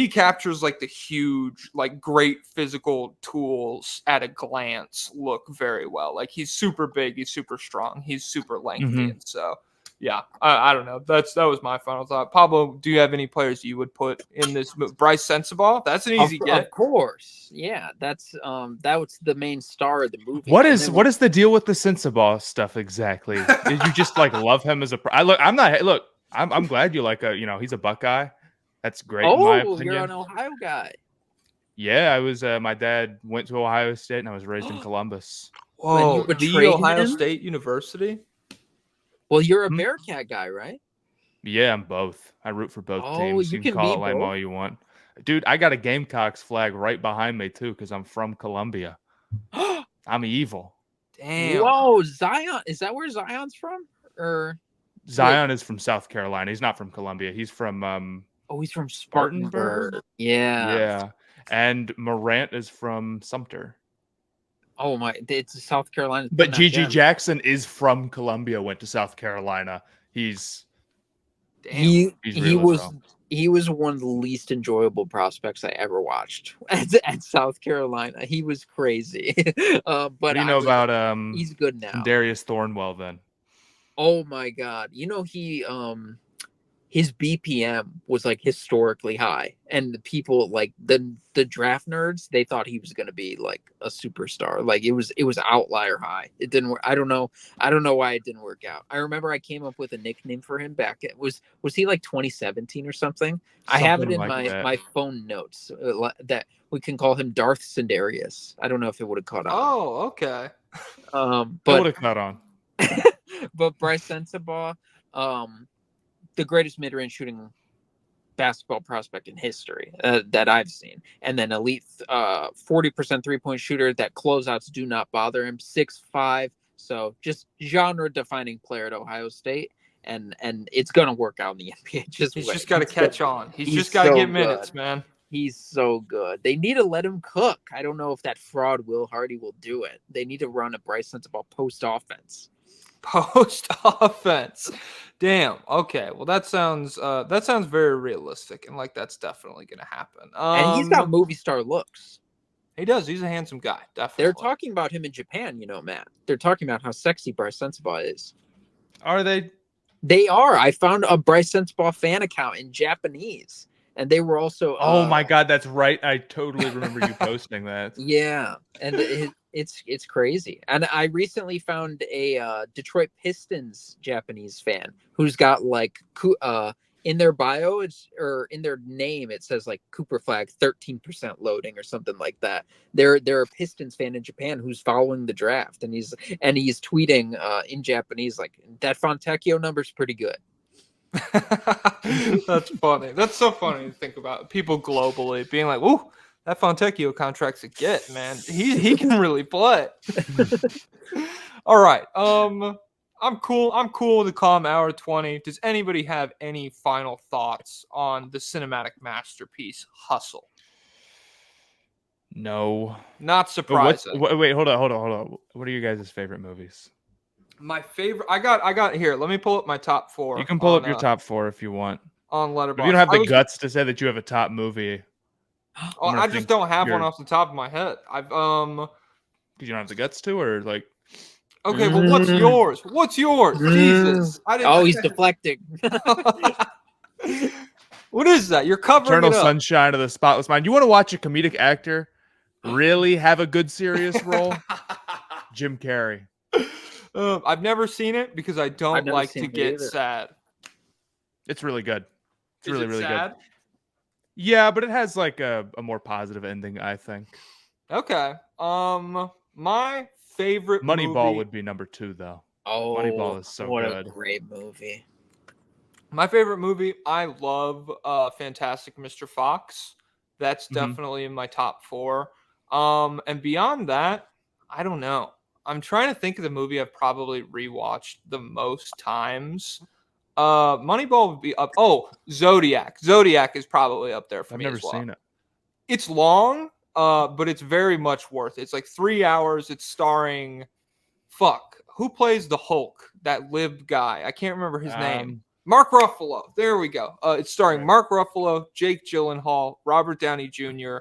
captures like the huge, like great physical tools at a glance look very well. Like he's super big, he's super strong, he's super lengthy. And so yeah, I don't know. That was my final thought. Pablo, do you have any players you would put in this? Bryce Sensabaugh? That's an easy get. Of course. Yeah, that was the main star of the movie. What is the deal with the Sensabaugh stuff exactly? Did you just like love him as a I'm glad you like he's a Buckeye. That's great in my opinion. You're an Ohio guy. Yeah, I was my dad went to Ohio State and I was raised in Columbus. Whoa, the Ohio State University? Well, you're a Bearcat guy, right? Yeah, I'm both. I root for both teams. You can call it lame all you want. Dude, I got a Gamecocks flag right behind me, too, because I'm from Columbia. I'm evil. Damn. Whoa, Zion. Is that where Zion's from? Or Zion is from South Carolina. He's not from Columbia. He's from... he's from Spartanburg. Yeah. Yeah. And Morant is from Sumter. Oh my! It's South Carolina. But Gigi Jackson is from Columbia. Went to South Carolina. He was one of the least enjoyable prospects I ever watched at South Carolina. He was crazy. But what do you know about he's good now. Darius Thornwell then? Oh my God! His BPM was like historically high, and the people like the draft nerds, they thought he was going to be like a superstar. Like it was outlier high. It didn't work. I don't know why it didn't work out. I remember I came up with a nickname for him back. Was he like 2017 or something? I have it in my phone notes that we can call him Darth Sindarius. I don't know if it would have caught on. Oh, okay. But would have caught on. But Bryce Sensabaugh, the greatest mid-range shooting basketball prospect in history that I've seen. And then elite 40% three-point shooter that closeouts do not bother him. 6'5", so just genre-defining player at Ohio State. And it's going to work out in the NBA. He's just got to catch on. He's just got to get minutes, man. He's so good. They need to let him cook. I don't know if that fraud Will Hardy will do it. They need to run a Bryce Sensabaugh post offense. Damn. Okay. Well, that sounds very realistic, and like that's definitely gonna happen. And he's got movie star looks. He does. He's a handsome guy. Definitely. They're talking about him in Japan, Matt. They're talking about how sexy Bryce Sensabaugh is. Are they? They are. I found a Bryce Sensabaugh fan account in Japanese, and they were also. Oh my God, that's right. I totally remember you posting that. Yeah, and it's crazy. And I recently found a Detroit Pistons Japanese fan who's got like in their bio or in their name it says like Cooper Flag 13% loading or something like that. They're a Pistons fan in Japan who's following the draft, and he's tweeting in Japanese like that Fontecchio number's pretty good. That's funny. That's so funny to think about. People globally being like, "Ooh, that Fontecchio contract's a get, man. He can really play." All right. I'm cool. I'm cool to call him hour 20. Does anybody have any final thoughts on the cinematic masterpiece Hustle? No. Not surprising. Wait, hold on. What are you guys' favorite movies? My favorite. I got here. Let me pull up my top 4. You can pull up your top 4 if you want. On Letterboxd. If you don't have the guts to say that you have a top movie. I just don't have one off the top of my head. Because you don't have the guts to, or like. Okay, well, what's yours? What's yours? Jesus. He's deflecting. What is that? You're covering Eternal it up. Sunshine of the Spotless Mind. You want to watch a comedic actor really have a good serious role? Jim Carrey. I've never seen it because I don't like to get sad. It's really good. It's really sad? Good. Yeah, but it has like a more positive ending, I think. Okay. My favorite Moneyball movie would be number 2, though. Oh, Moneyball is so what good. A great movie. My favorite movie, I love Fantastic Mr. Fox. That's definitely in my top 4. And beyond that, I don't know. I'm trying to think of the movie I've probably rewatched the most times. Moneyball would be up. Oh, Zodiac. Zodiac is probably up there for me as well. I've never seen it. It's long, but it's very much worth it. It's like 3 hours. It's starring, who plays the Hulk? That lived guy. I can't remember his name. Mark Ruffalo. There we go. It's starring Mark Ruffalo, Jake Gyllenhaal, Robert Downey Jr.,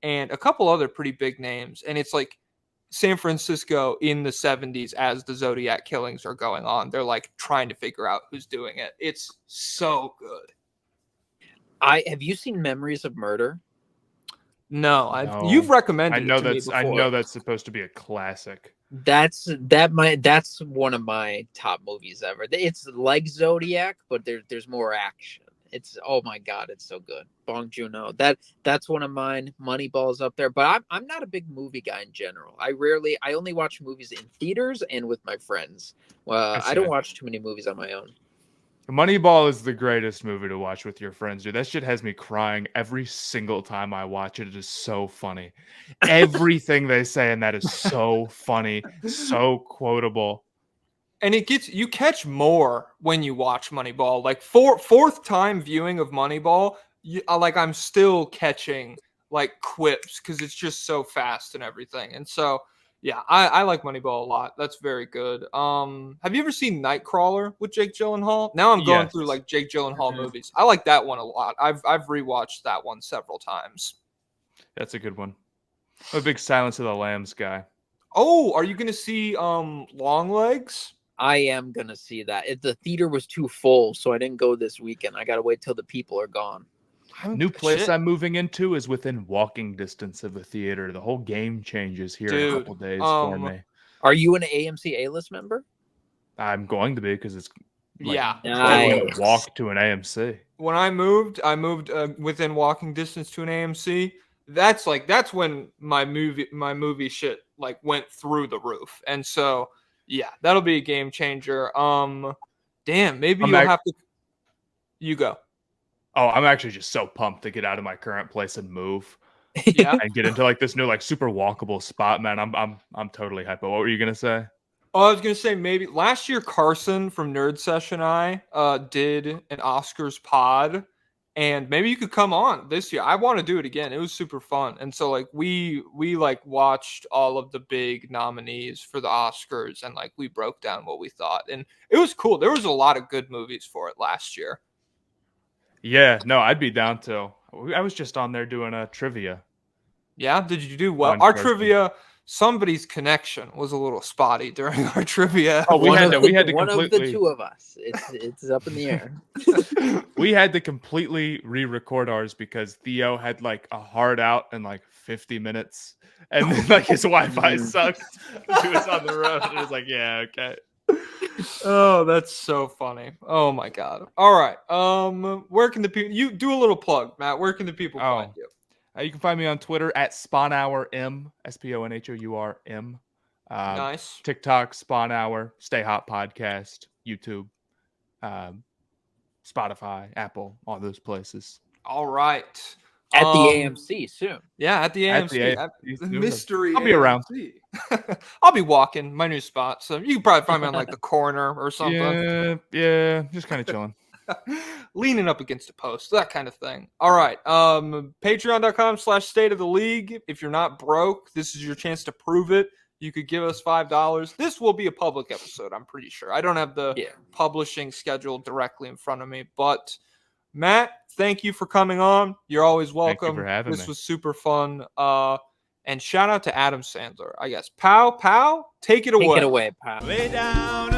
and a couple other pretty big names. And it's like San Francisco in the 70s as the Zodiac killings are going on. They're like trying to figure out who's doing it. It's so good. Have you seen Memories of Murder? No. You've recommended it to me before. I know that's supposed to be a classic. That's one of my top movies ever. It's like Zodiac, but there's more action. It's, oh my God, it's so good. Bong Joon-ho. That's one of mine. Moneyball's up there, but I'm not a big movie guy in general. I only watch movies in theaters and with my friends. I don't watch too many movies on my own. Moneyball is the greatest movie to watch with your friends, dude. That shit has me crying every single time I watch it. It is so funny. Everything they say in that is so funny, so quotable. And you catch more when you watch Moneyball. Like fourth time viewing of Moneyball, I'm still catching like quips because it's just so fast and everything. And so, yeah, I like Moneyball a lot. That's very good. Have you ever seen Nightcrawler with Jake Gyllenhaal? Now I'm going through like Jake Gyllenhaal movies. I like that one a lot. I've rewatched that one several times. That's a good one. I'm a big Silence of the Lambs guy. Oh, are you going to see Longlegs? I am going to see that. The theater was too full, so I didn't go this weekend. I got to wait till the people are gone. New place I'm moving into is within walking distance of a theater. The whole game changes here in a couple days for me. Are you an AMC A-list member? I'm going to be because it's nice. Walk to an AMC. When I moved within walking distance to an AMC. That's when my movie shit like went through the roof, and so. Yeah, that'll be a game changer. Damn, maybe you'll have to. You go. Oh, I'm actually just so pumped to get out of my current place and move. Yeah, and get into like this new like super walkable spot, man. I'm totally hypo. What were you gonna say? Oh, I was gonna say maybe last year Carson from Nerd Session did an Oscars pod. And maybe you could come on this year. I want to do it again. It was super fun. And so like we like watched all of the big nominees for the Oscars and like we broke down what we thought. And it was cool. There was a lot of good movies for it last year. Yeah, no, I'd be down to. I was just on there doing a trivia. Yeah, did you do well? One Our person. trivia, somebody's connection was a little spotty during our trivia. Oh, we had to one of the completely. two of us. It's up in the air. We had to completely re-record ours because Theo had like a hard out in like 50 minutes, and then like his Wi-Fi sucked. He was on the road, and it was like, yeah, okay. Oh, that's so funny. Oh my god. All right. Where can the people? You do a little plug, Matt. Where can the people find you? You can find me on Twitter at SponhourM, SPONHOURM. Nice. TikTok, Sponhour, Stay Hot Podcast, YouTube, Spotify, Apple, all those places. All right. At the AMC soon. Yeah, at the AMC. At The mystery. I'll be around. I'll be walking my new spot, so you can probably find me on like the corner or something. Yeah, just kind of chilling. Leaning up against a post, that kind of thing. All right. Patreon.com/State of the League. If you're not broke, this is your chance to prove it. You could give us $5. This will be a public episode, I'm pretty sure. I don't have the publishing schedule directly in front of me, but Matt, thank you for coming on. You're always welcome. Thank you for having me. This was super fun. And shout out to Adam Sandler, I guess. Pow, take it away. Take it away, pal. Lay down